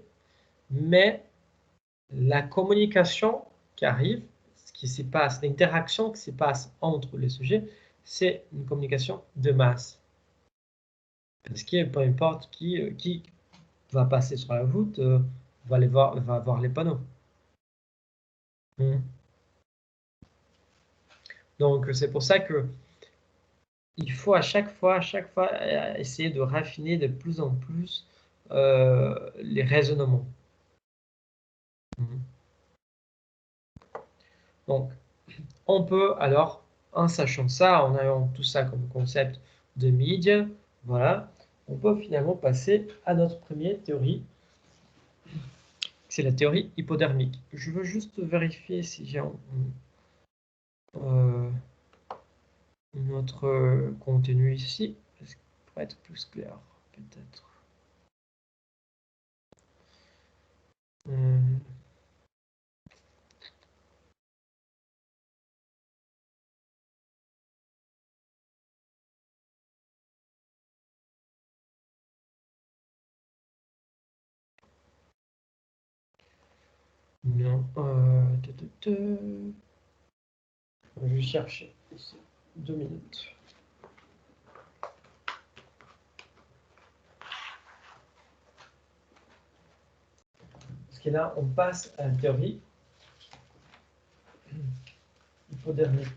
mais la communication qui arrive, ce qui se passe, l'interaction qui se passe entre les sujets, c'est une communication de masse. Parce que peu importe qui va passer sur la route, va voir les panneaux. Donc c'est pour ça que il faut à chaque fois essayer de raffiner de plus en plus les raisonnements. Donc, on peut alors, en sachant ça, en ayant tout ça comme concept de média, voilà, on peut finalement passer à notre première théorie, c'est la théorie hypodermique. Je veux juste vérifier si j'ai notre contenu ici, pour être plus clair, peut-être. Non. Je vais chercher ici. 2 minutes. Parce que là, on passe à la théorie hypodermique.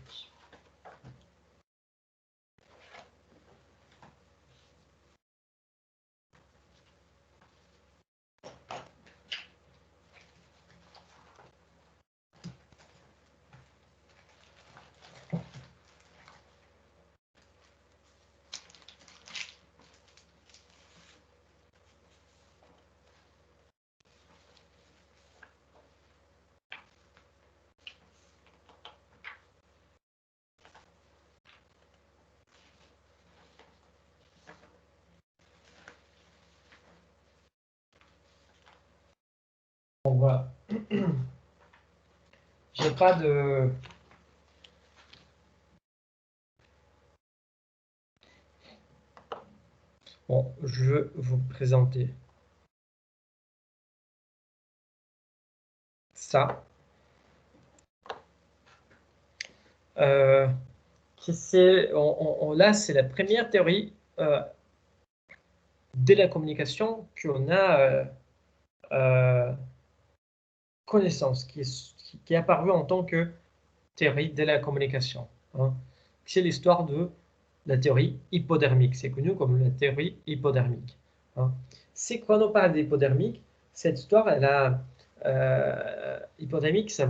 Bon, voilà. J'ai pas de... Bon, je veux vous présenter ça. Là, c'est la première théorie de la communication qu'on a connaissance, qui est apparue en tant que théorie de la communication. Hein. C'est l'histoire de la théorie hypodermique. C'est connu comme la théorie hypodermique. Hein. C'est quand on parle d'hypodermique, cette histoire, elle a hypodermique, ça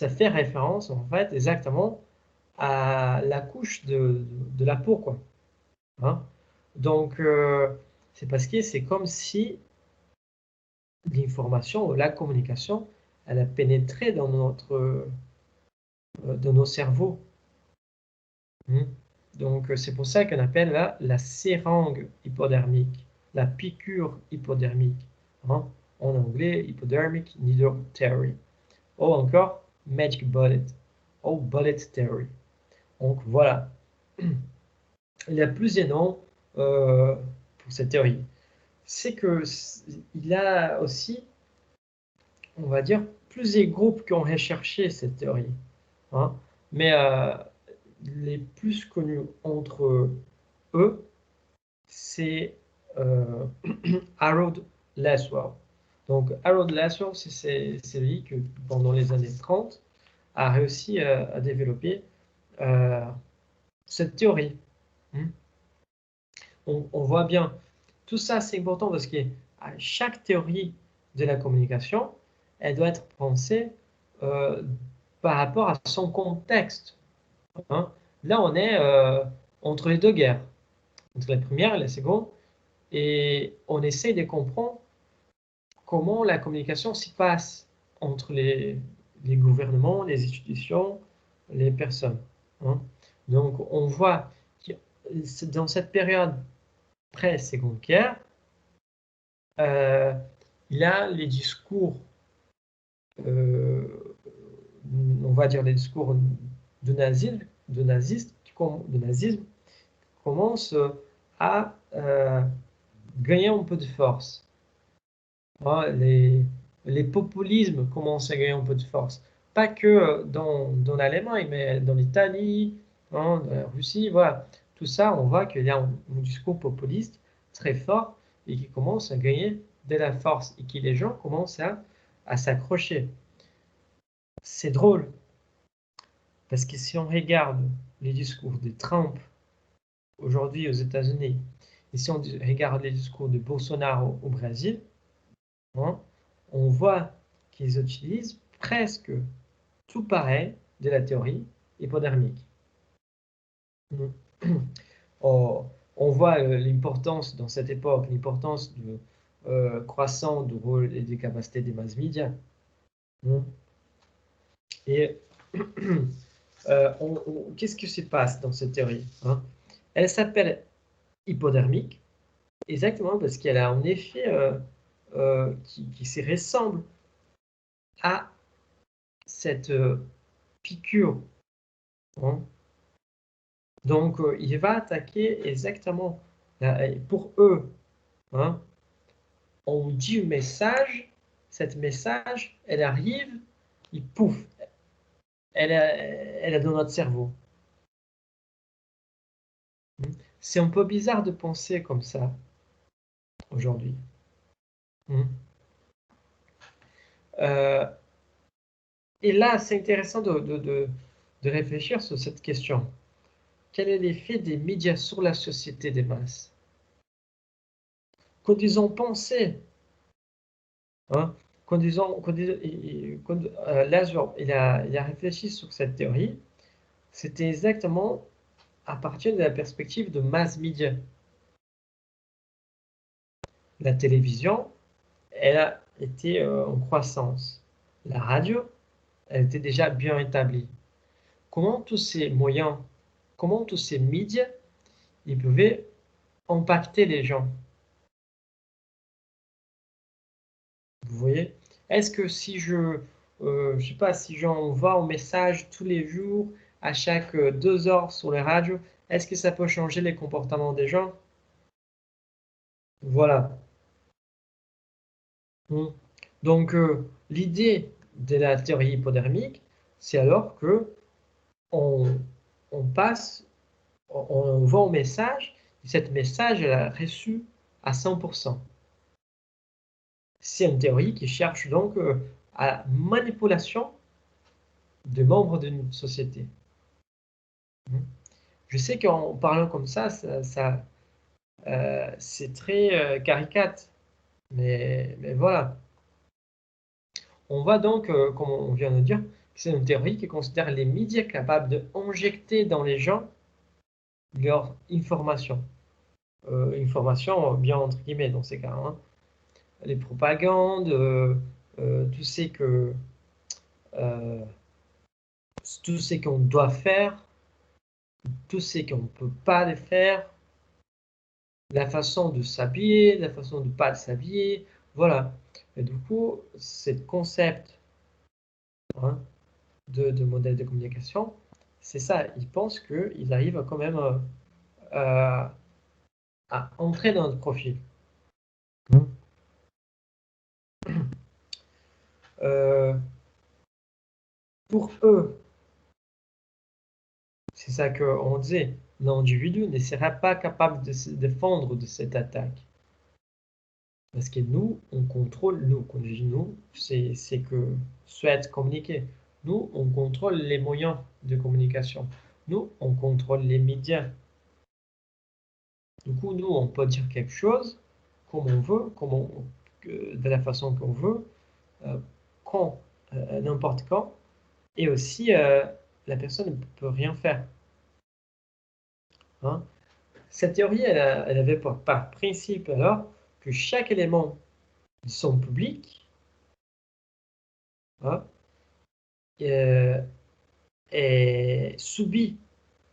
fait référence en fait exactement à la couche de la peau, quoi. Hein. Donc, c'est parce que c'est comme si l'information ou la communication, elle a pénétré dans nos cerveaux. Donc, c'est pour ça qu'on appelle la seringue hypodermique, la piqûre hypodermique. En anglais, hypodermic needle theory. Ou encore, magic bullet, ou bullet theory. Donc, voilà. Il y a plusieurs noms pour cette théorie. C'est qu'il y a aussi, on va dire, plusieurs groupes qui ont recherché cette théorie. Mais les plus connus entre eux, c'est Harold Laswell. Donc Harold Laswell, c'est lui que pendant les années 30 a réussi à développer cette théorie. On voit bien, tout ça c'est important parce que chaque théorie de la communication, elle doit être pensée par rapport à son contexte. Là, on est entre les deux guerres, entre la première et la seconde, et on essaie de comprendre comment la communication s'y passe entre les gouvernements, les institutions, les personnes. Donc, on voit que dans cette période pré-seconde guerre, il y a les discours, on va dire les discours de nazisme commencent à gagner un peu de force. Les populismes commencent à gagner un peu de force. Pas que dans l'Allemagne, mais dans l'Italie, dans la Russie, voilà. Tout ça, on voit qu'il y a un discours populiste très fort et qui commence à gagner de la force et que les gens commencent à s'accrocher. C'est drôle, parce que si on regarde les discours de Trump aujourd'hui aux États-Unis, et si on regarde les discours de Bolsonaro au Brésil, on voit qu'ils utilisent presque tout pareil de la théorie hypodermique. On voit l'importance dans cette époque, l'importance croissant du rôle et des capacités des masses médias. Et qu'est-ce qui se passe dans cette théorie? Elle s'appelle hypodermique, exactement parce qu'elle a un effet qui se ressemble à cette piqûre. Donc, il va attaquer exactement. Pour eux, on dit un message, cette message, elle arrive, il pouf, elle est dans notre cerveau. C'est un peu bizarre de penser comme ça aujourd'hui. Et là, c'est intéressant de réfléchir sur cette question. Quel est l'effet des médias sur la société des masses? Quand ils ont pensé, quand Laszlo, il a réfléchi sur cette théorie, c'était exactement à partir de la perspective de mass media. La télévision, elle a été en croissance. La radio, elle était déjà bien établie. Comment tous ces moyens, comment tous ces médias, ils pouvaient impacter les gens? Vous voyez? Est-ce que si je sais pas, si j'envoie un message tous les jours, à chaque 2 heures sur les radios, est-ce que ça peut changer les comportements des gens? Voilà. Donc, l'idée de la théorie hypodermique, c'est alors que on passe, on envoie un message, et ce message est reçu à 100%. C'est une théorie qui cherche donc à la manipulation de membres d'une société. Je sais qu'en parlant comme ça c'est très caricate, mais voilà. On voit donc, comme on vient de dire, que c'est une théorie qui considère les médias capables d'injecter dans les gens leur information. Information bien entre guillemets dans ces cas. Les propagandes, tout ce que euh, tout ce qu'on doit faire, tout ce qu'on ne peut pas le faire, la façon de s'habiller, la façon de ne pas s'habiller, voilà. Et du coup, ce concept, hein, de modèle de communication, c'est ça. Ils pensent qu'ils arrivent quand même à entrer dans notre profil. Euh, pour eux, c'est ça qu'on disait, l'individu ne sera pas capable de se défendre de cette attaque. Parce que nous, on contrôle, nous, quand je dis nous, c'est que souhaite communiquer. Nous, on contrôle les moyens de communication. Nous, on contrôle les médias. Du coup, nous, on peut dire quelque chose comme on veut, de la façon qu'on veut, euh, quand, n'importe quand, et aussi la personne ne peut rien faire. Hein. Cette théorie, elle avait par principe alors que chaque élément de son public, hein, euh, subit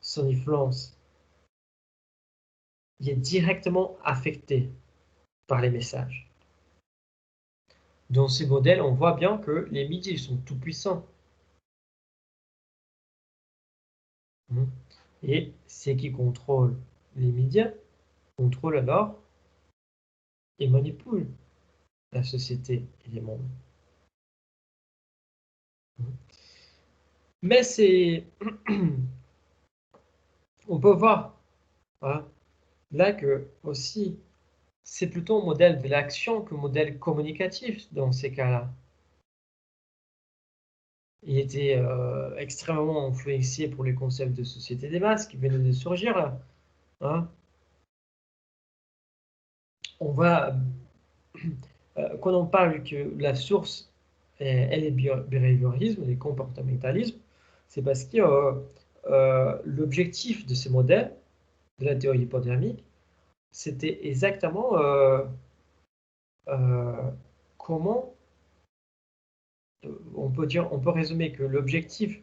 son influence, il est directement affecté par les messages. Dans ces modèles, on voit bien que les médias sont tout puissants. Et ceux qui contrôlent les médias contrôlent alors et manipulent la société et les mondes. Mais c'est... on peut voir, hein, là que aussi c'est plutôt un modèle de l'action que modèle communicatif dans ces cas-là. Il était extrêmement influencé pour les concepts de société des masses qui venaient de surgir là. Hein. On va, quand on parle que la source est le behaviorisme, le comportementalisme, c'est parce que l'objectif de ces modèles, de la théorie hypodermique, c'était exactement comment on peut résumer que l'objectif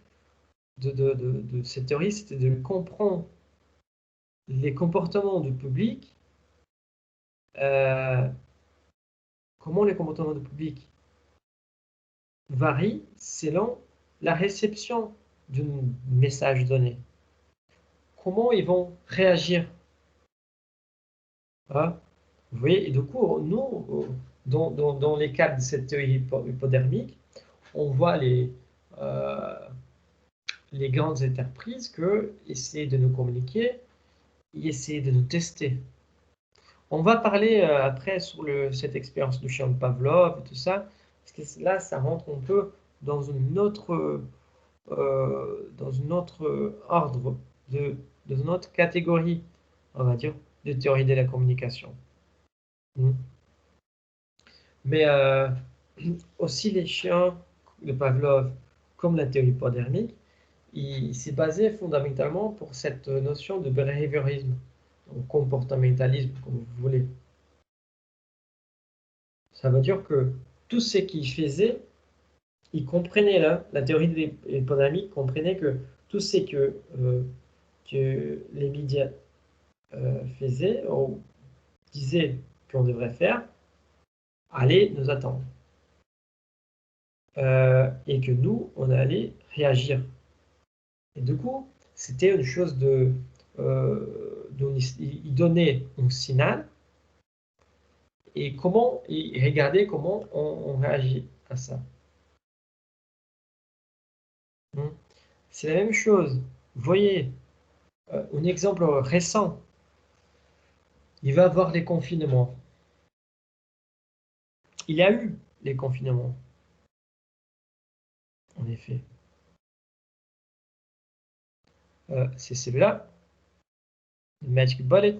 de cette théorie, c'était de comprendre les comportements du public, euh, comment les comportements du public varient selon la réception d'un message donné. Comment ils vont réagir. Hein. Vous voyez, et du coup, nous, dans les cas de cette théorie hypodermique, on voit les grandes entreprises qui essaient de nous communiquer, ils essaient de nous tester. On va parler après sur cette expérience du chien de Pavlov et tout ça, parce que là, ça rentre un peu dans une autre, ordre, dans une autre catégorie, on va dire, de théorie de la communication. Mais aussi les chiens de Pavlov, comme la théorie hypodermique, il s'est basé fondamentalement pour cette notion de behaviorisme, ou comportementalisme, comme vous voulez. Ça veut dire que tout ce qu'il faisait, il comprenait là, la théorie de l'hypodermique comprenait que tout ce que les médias faisaient ou disaient qu'on devrait faire, allait nous attendre. Et que nous, on allait réagir. Et du coup, c'était une chose il donnait un signal et regardait comment on réagit à ça. C'est la même chose. Vous voyez, un exemple récent, il va y avoir les confinements. Il y a eu les confinements, en effet. C'est celui-là, le Magic Bullet.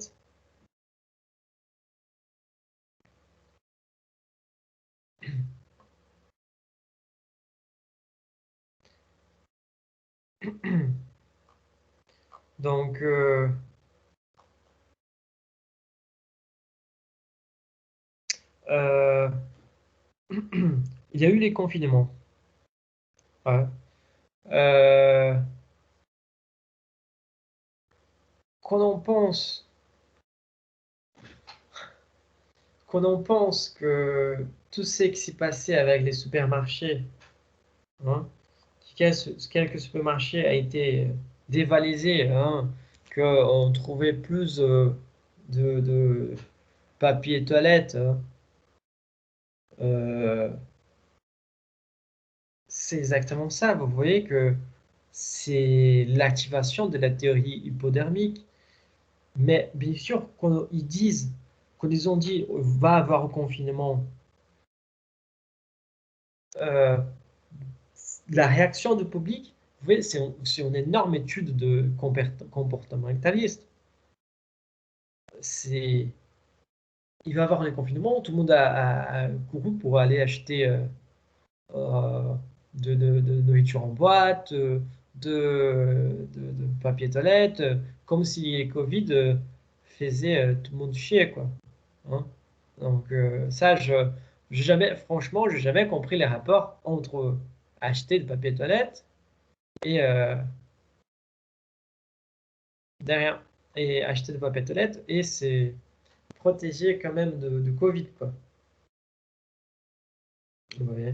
Donc, il y a eu les confinements. Ouais. Euh, qu'on en pense, qu'on en pense que tout ce qui s'est passé avec les supermarchés, hein, quelques supermarchés a été dévalisé, hein, qu'on trouvait plus de papier toilette, hein. Euh, c'est exactement ça. Vous voyez que c'est l'activation de la théorie hypodermique. Mais bien sûr, quand ils disent, quand ils ont dit va avoir un confinement, euh, la réaction du public, vous voyez, c'est une énorme étude de comportementaliste. C'est, il va y avoir un confinement, tout le monde a couru pour aller acheter euh, de nourriture en boîte, de papier toilette, comme si les Covid faisaient tout le monde chier, quoi. Hein. Donc ça, j'ai jamais, franchement, j'ai jamais compris les rapports entre acheter de papier toilette et derrière et acheter de papier toilette et c'est protégé quand même de Covid, quoi. Vous voyez.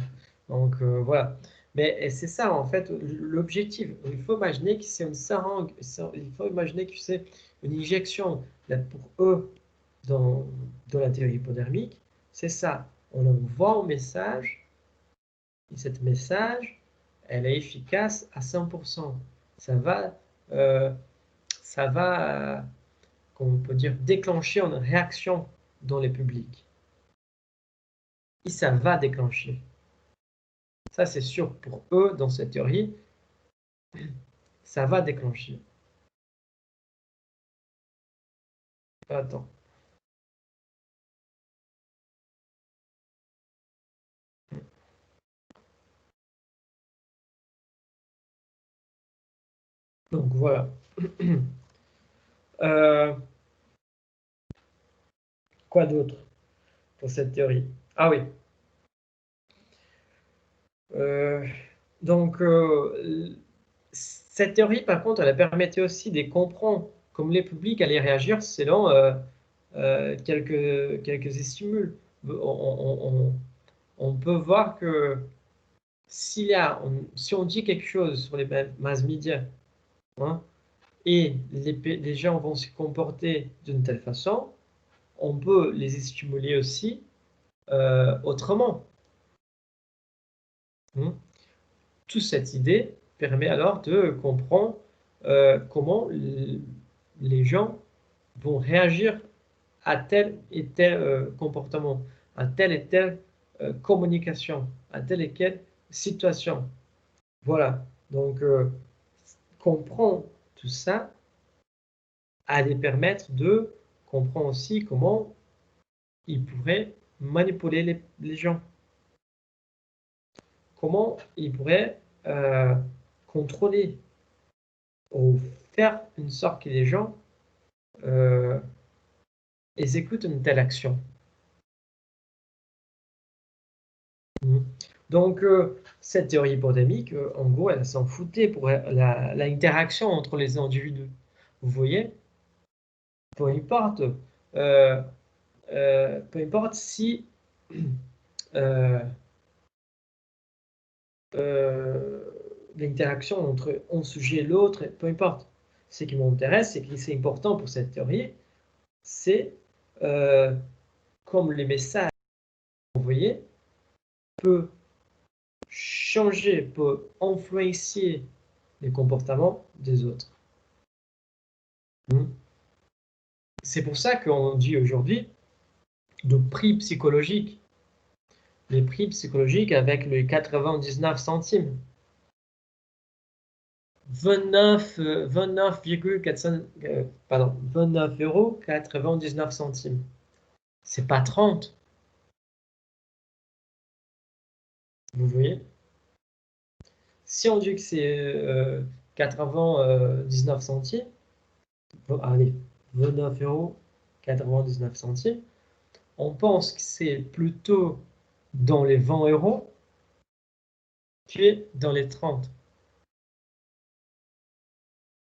Donc voilà. Mais et c'est ça en fait l'objectif. Il faut imaginer que c'est une seringue, il faut imaginer que c'est une injection là, pour eux dans la théorie hypodermique. C'est ça. On envoie un message et cette message, elle est efficace à 100%. Ça va, euh, ça va, comment on peut dire, déclencher une réaction dans les publics. Et ça va déclencher. Ça, c'est sûr pour eux, dans cette théorie, ça va déclencher. Attends. Donc voilà. Euh, quoi d'autre pour cette théorie? Ah oui. Euh, donc, cette théorie, par contre, elle permettait aussi de comprendre comment les publics allaient réagir selon quelques stimules. On peut voir que si on dit quelque chose sur les mass médias, hein, et les gens vont se comporter d'une telle façon, on peut les stimuler aussi autrement. Hein. Toute cette idée permet alors de comprendre comment les gens vont réagir à tel et tel comportement, à telle et telle communication, à telle et telle situation. Voilà. Donc, comprendre tout ça allait permettre de comprendre aussi comment ils pourraient manipuler les gens, comment ils pourraient contrôler ou faire une sorte que les gens euh, exécutent une telle action. Mhm. Donc, cette théorie hypodémique, en gros, elle s'en foutait pour l'interaction entre les individus. Vous voyez, peu importe, euh, peu importe si euh, euh, l'interaction entre un sujet et l'autre, peu importe. Ce qui m'intéresse, c'est que c'est important pour cette théorie, c'est euh, comme les messages envoyés peuvent changer, peuvent influencer les comportements des autres. Hmm. C'est pour ça qu'on dit aujourd'hui de prix psychologiques. Les prix psychologiques avec les 99 centimes. 29 euros 99 centimes. C'est pas 30. Vous voyez? Si on dit que c'est 99 centimes, bon, allez, 29 euros 99 centimes, on pense que c'est plutôt dans les 20 euros tués dans les 30.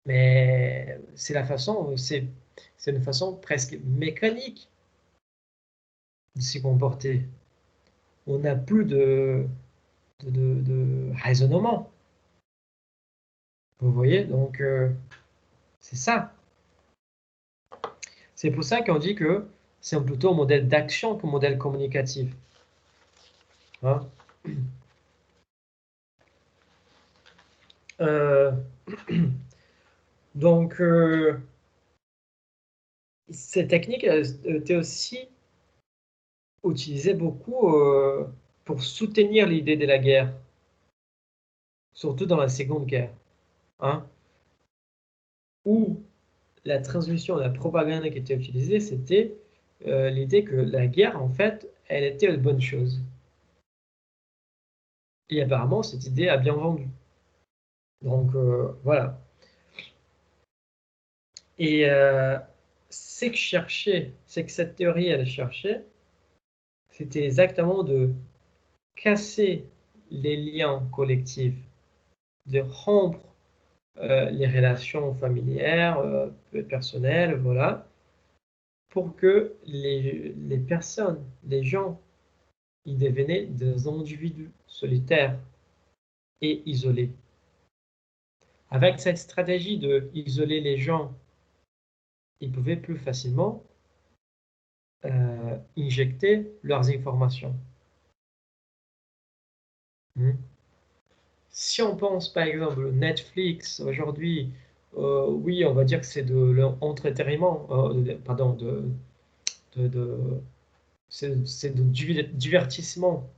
Mais c'est une façon presque mécanique de s'y comporter. On n'a plus de raisonnement. Vous voyez, donc c'est ça. C'est pour ça qu'on dit que c'est plutôt un modèle d'action qu'un modèle communicatif. Hein? Donc, ces techniques étaient aussi utilisées beaucoup pour soutenir l'idée de la guerre, surtout dans la Seconde Guerre, hein, où la transmission, la propagande qui était utilisée, c'était l'idée que la guerre, en fait, elle était une bonne chose. Et apparemment, cette idée a bien vendu. Donc, voilà. Et ce que je cherchais, c'est que cette théorie, elle cherchait, c'était exactement de casser les liens collectifs, de rompre les relations familières, personnelles, voilà, pour que les personnes, les gens, ils devenaient des individus solitaires et isolés. Avec cette stratégie de isoler les gens, ils pouvaient plus facilement injecter leurs informations. Si on pense par exemple Netflix aujourd'hui, oui, on va dire que c'est de l'entreteniment, pardon, c'est de divertissement.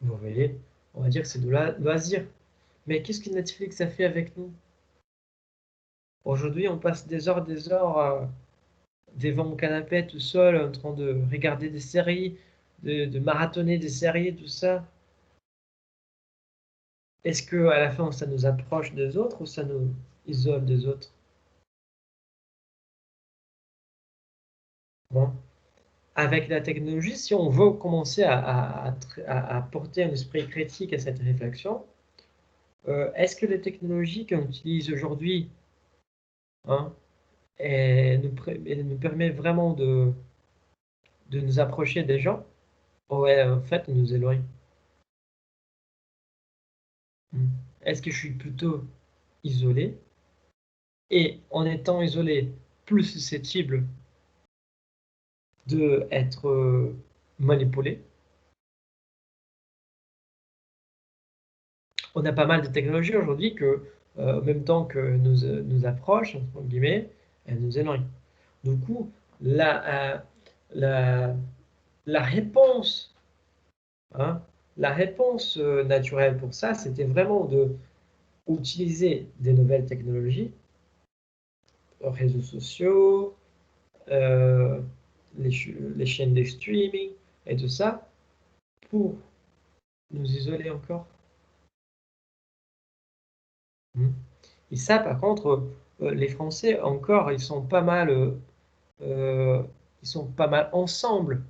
Vous voyez, on va dire que c'est de loisir. Mais qu'est-ce que Netflix a fait avec nous? Aujourd'hui, on passe des heures devant mon canapé tout seul en train de regarder des séries, de marathonner des séries, tout ça. Est-ce que à la fin, ça nous approche des autres ou ça nous isole des autres? Bon. Avec la technologie, si on veut commencer à porter un esprit critique à cette réflexion, est-ce que les technologies qu'on utilise aujourd'hui, hein, elles nous permettent vraiment de nous approcher des gens? Ouais, en fait, elles nous éloignent. Est-ce que je suis plutôt isolé et en étant isolé, plus susceptible d'être manipulé? On a pas mal de technologies aujourd'hui que, en même temps que nous approchent, entre guillemets, elles nous éloignent. Du coup, la, la, la réponse, hein, la réponse naturelle pour ça, c'était vraiment de utiliser des nouvelles technologies, réseaux sociaux, euh, les chaînes de streaming et tout ça, pour nous isoler encore. Et ça, par contre, les Français, encore, euh, ils sont pas mal ensemble.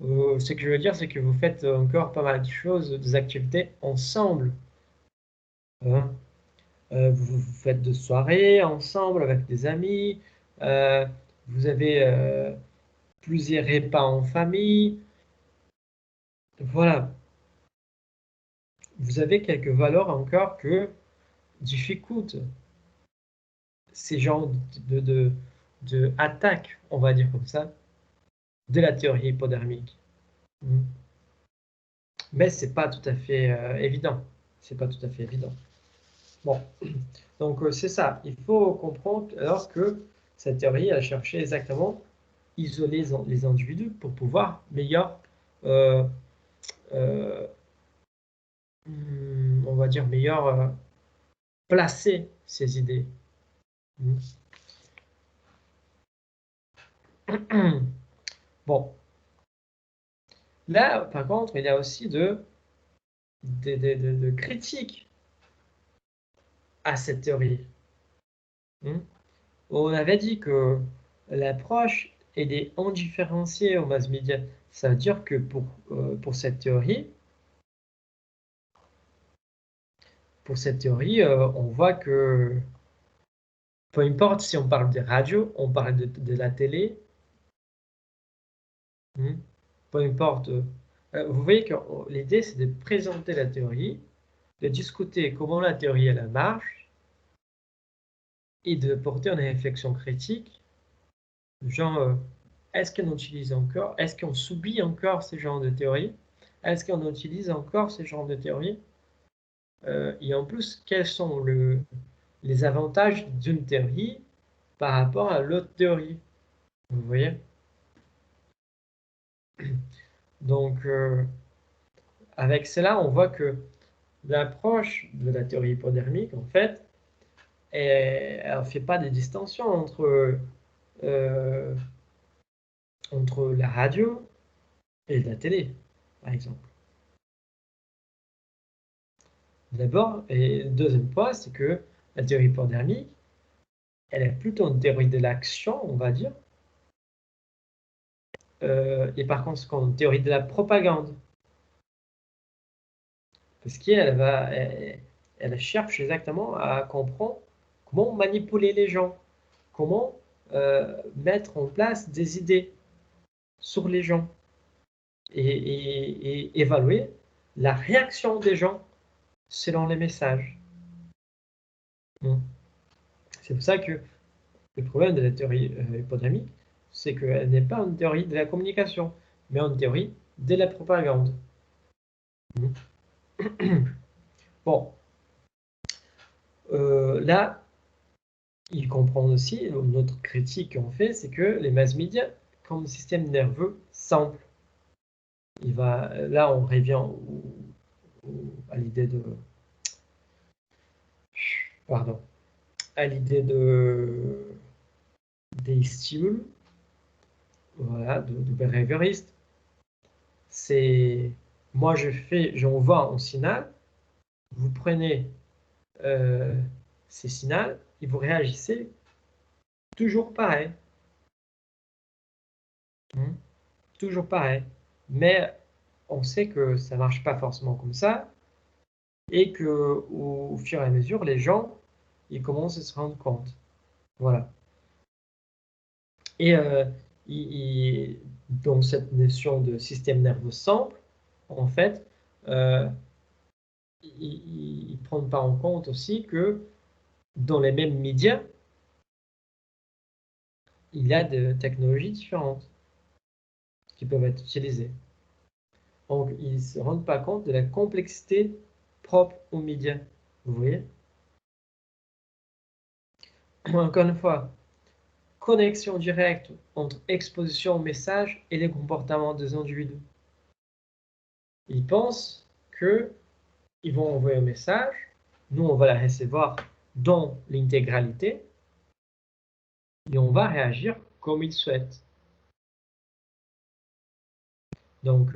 Ce que je veux dire, c'est que vous faites encore pas mal de choses, des activités ensemble. Hein. Vous faites de soirées ensemble avec des amis. euh, vous avez plusieurs repas en famille. Voilà. Vous avez quelques valeurs encore que difficultent ces genres de attaques, on va dire comme ça, de la théorie hypodermique. Mm. Mais c'est pas tout à fait évident. C'est pas tout à fait évident. Bon, donc c'est ça. Il faut comprendre alors que cette théorie a cherché exactement isoler les individus pour pouvoir meilleur, euh, euh, on va dire meilleur placer ses idées. Mm. Bon, là par contre, il y a aussi de critiques à cette théorie. Mm. On avait dit que l'approche est indifférenciée aux mass médias. Ça veut dire que pour cette théorie, pour cette théorie, on voit que peu importe si on parle des radios, on parle de la télé, peu importe. Vous voyez que l'idée, c'est de présenter la théorie, de discuter comment la théorie elle marche et de porter une réflexion critique, genre est-ce qu'on utilise encore, est-ce qu'on subit encore ce genre de théorie, est-ce qu'on utilise encore ce genre de théorie, et en plus quels sont les avantages d'une théorie par rapport à l'autre théorie, vous voyez. Donc avec cela on voit que l'approche de la théorie hypodermique en fait elle ne fait pas de distinction euh, entre la radio et la télé, par exemple. D'abord, et le deuxième point, c'est que la théorie hypodermique, elle est plutôt une théorie de l'action, on va dire, et par conséquent, une théorie de la propagande. Parce elle cherche exactement à comprendre comment manipuler les gens, comment mettre en place des idées sur les gens et évaluer la réaction des gens selon les messages. C'est pour ça que le problème de la théorie hypodermique, c'est qu'elle n'est pas une théorie de la communication, mais une théorie de la propagande. Bon, là, il comprend aussi, notre critique qu'on fait, c'est que les mass médias, comme système nerveux simple, là, on revient à l'idée de, pardon, à l'idée des stimules, voilà, de behavioriste. C'est, moi, j'envoie un signal, vous prenez ces signaux et vous réagissez toujours pareil. Toujours pareil. Mais on sait que ça ne marche pas forcément comme ça et que au fur et à mesure, les gens, ils commencent à se rendre compte. Voilà. Et dans cette notion de système nerveux simple, en fait, ils ne prennent pas en compte aussi que dans les mêmes médias, il y a des technologies différentes qui peuvent être utilisées. Donc, ils ne se rendent pas compte de la complexité propre aux médias. Vous voyez? Encore une fois, connexion directe entre exposition au message et les comportements des individus. Ils pensent qu'ils vont envoyer un message, nous on va la recevoir dans l'intégralité et on va réagir comme ils souhaitent. Donc,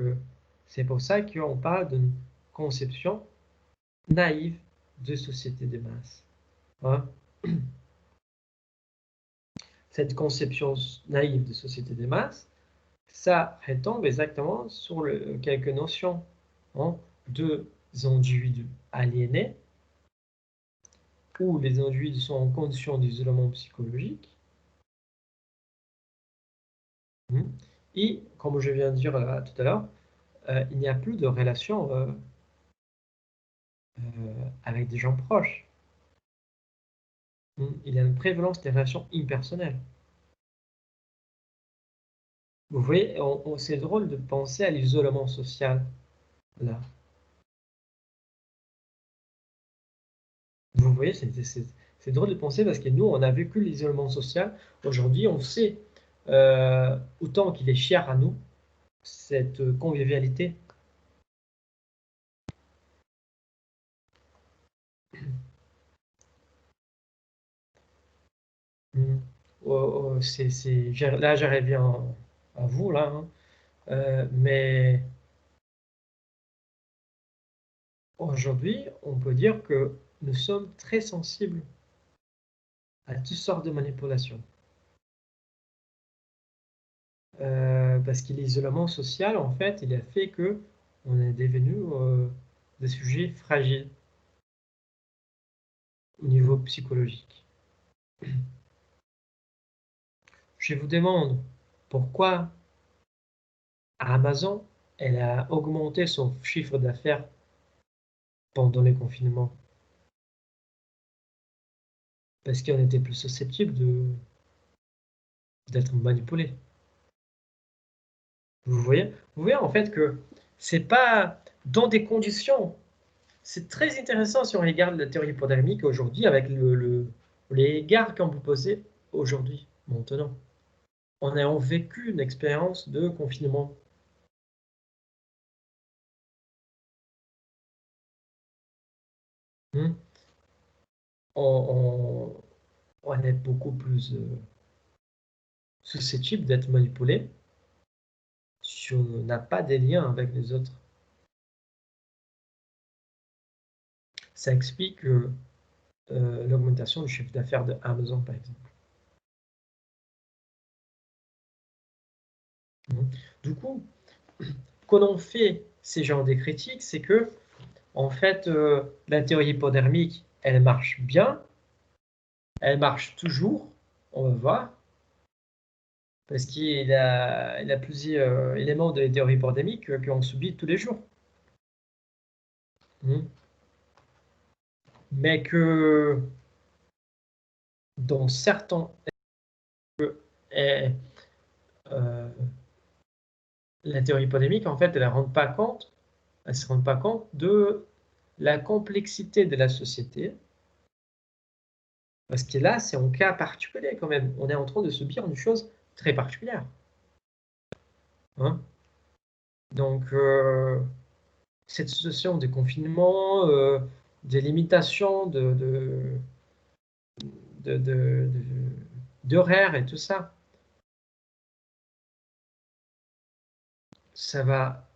c'est pour ça qu'on parle d'une conception naïve de société de masse. Hein? Cette conception naïve de société des masses, ça retombe exactement sur quelques notions hein, de individus aliénés, où les individus sont en condition d'isolement psychologique, et comme je viens de dire tout à l'heure, il n'y a plus de relation avec des gens proches. Il y a une prévalence des relations impersonnelles. Vous voyez, c'est drôle de penser à l'isolement social, là. Vous voyez, c'est drôle de penser parce que nous, on a vécu l'isolement social. Aujourd'hui, on sait autant qu'il est cher à nous, cette convivialité. Oh, oh, là, j'arrive bien à vous, là. Hein. Mais aujourd'hui, on peut dire que nous sommes très sensibles à toutes sortes de manipulations. Parce que l'isolement social, en fait, il a fait que on est devenu des sujets fragiles. au niveau psychologique. Je vous demande pourquoi Amazon, elle a augmenté son chiffre d'affaires pendant les confinements. Parce qu'on était plus susceptible d'être manipulé. Vous voyez en fait que c'est pas dans des conditions. C'est très intéressant si on regarde la théorie hypodermique aujourd'hui avec les gares qu'on peut poser aujourd'hui, maintenant. On a vécu une expérience de confinement. Hmm. On est beaucoup plus susceptible d'être manipulé si on n'a pas des liens avec les autres. Ça explique l'augmentation du chiffre d'affaires de Amazon, par exemple. Du coup, quand on fait ces genres de critiques, c'est que, en fait, la théorie hypodermique, elle marche bien, elle marche toujours, on va voir, parce qu'il a plusieurs éléments de la théorie hypodermique qu'on subit tous les jours. Mais que dans certains... la théorie hypodermique, en fait, elle ne se rend pas compte de la complexité de la société. Parce que là, c'est un cas particulier quand même. On est en train de subir une chose très particulière. Hein? Donc, cette situation de confinement, des limitations d'horaires et tout ça, ça va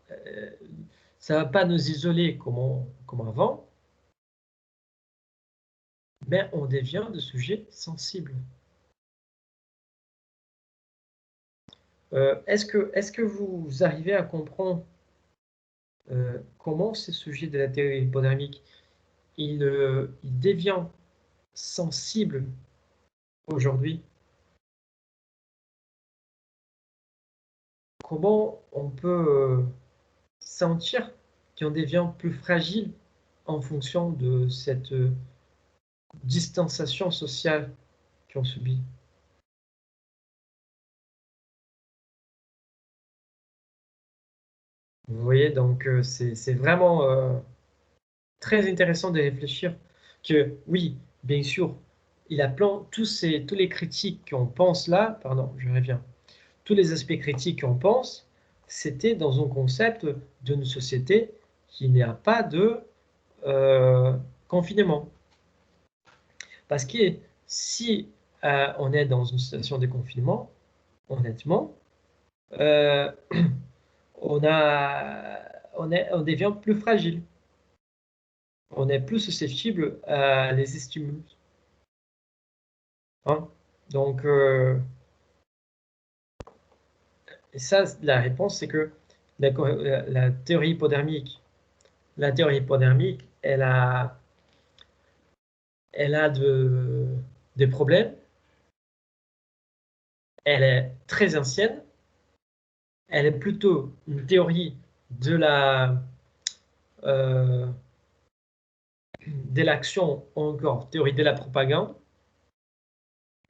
pas nous isoler comme avant, mais on devient de sujets sensibles. Est-ce que vous arrivez à comprendre comment ce sujet de la théorie hypodermique il devient sensible aujourd'hui? Comment on peut sentir qu'on devient plus fragile en fonction de cette distanciation sociale qu'on subit? Vous voyez, donc c'est vraiment très intéressant de réfléchir que oui, bien sûr, il a tous les critiques qu'on pense là, pardon, je reviens, tous les aspects critiques qu'on pense, c'était dans un concept d'une société qui n'a pas de confinement. Parce que si on est dans une situation de confinement, honnêtement, euh, on devient plus fragile. On est plus susceptible à les stimulus. Hein? Donc, et ça, la réponse, c'est que la théorie hypodermique, elle a des problèmes. Elle est très ancienne. Elle est plutôt une théorie de l'action, encore théorie de la propagande.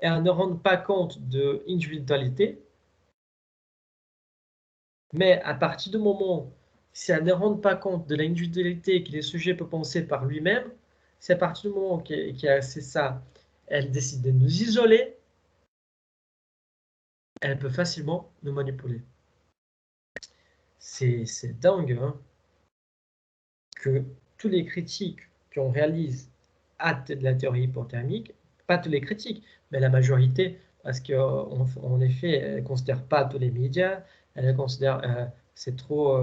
Elle ne rend pas compte de l'individualité. Mais à partir du moment, si elle ne rend pas compte de l'individualité que les sujets peuvent penser par lui-même, c'est à partir du moment qu'elle sait ça, elle décide de nous isoler, elle peut facilement nous manipuler. C'est dingue hein, que tous les critiques qu'on réalise à la théorie hypothermique, pas tous les critiques, mais la majorité, parce qu'en effet, elle ne considère pas tous les médias, elle considère c'est trop,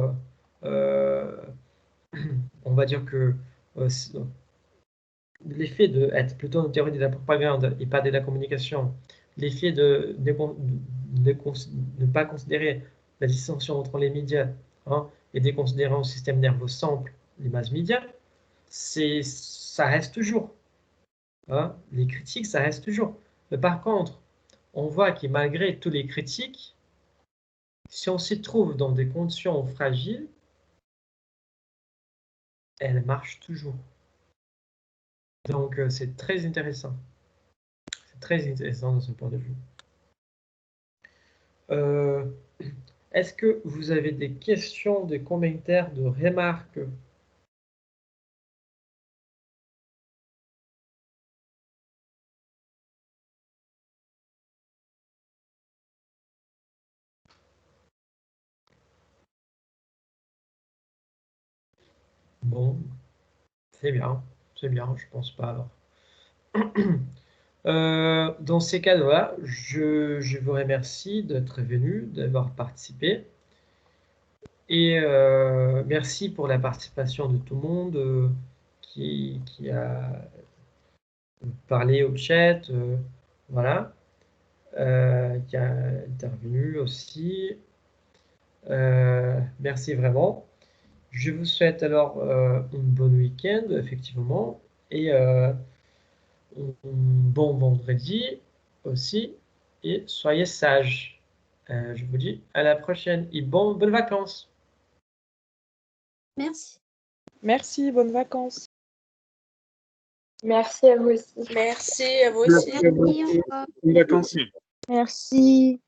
on va dire que l'effet d'être plutôt une théorie de la propagande et pas de la communication, l'effet de ne pas considérer la distinction entre les médias hein, et de considérer un système nerveux simple, les masses médias, ça reste toujours hein. Les critiques, ça reste toujours. Mais par contre, on voit que malgré tous les critiques, si on s'y trouve dans des conditions fragiles, elle marche toujours. Donc, c'est très intéressant. C'est très intéressant de ce point de vue. Est-ce que vous avez des questions, des commentaires, de remarques? Bon, c'est bien, je pense pas alors. Dans ces cas-là, je vous remercie d'être venu, d'avoir participé. Et merci pour la participation de tout le monde qui a parlé au chat, voilà, qui a intervenu aussi. Merci vraiment. Je vous souhaite alors un bon week-end, effectivement, et un bon vendredi aussi, et soyez sages. Je vous dis à la prochaine et bonnes vacances. Merci. Merci, bonnes vacances. Merci à vous aussi. Merci à vous aussi. Merci, au revoir. Bonnes vacances. Merci.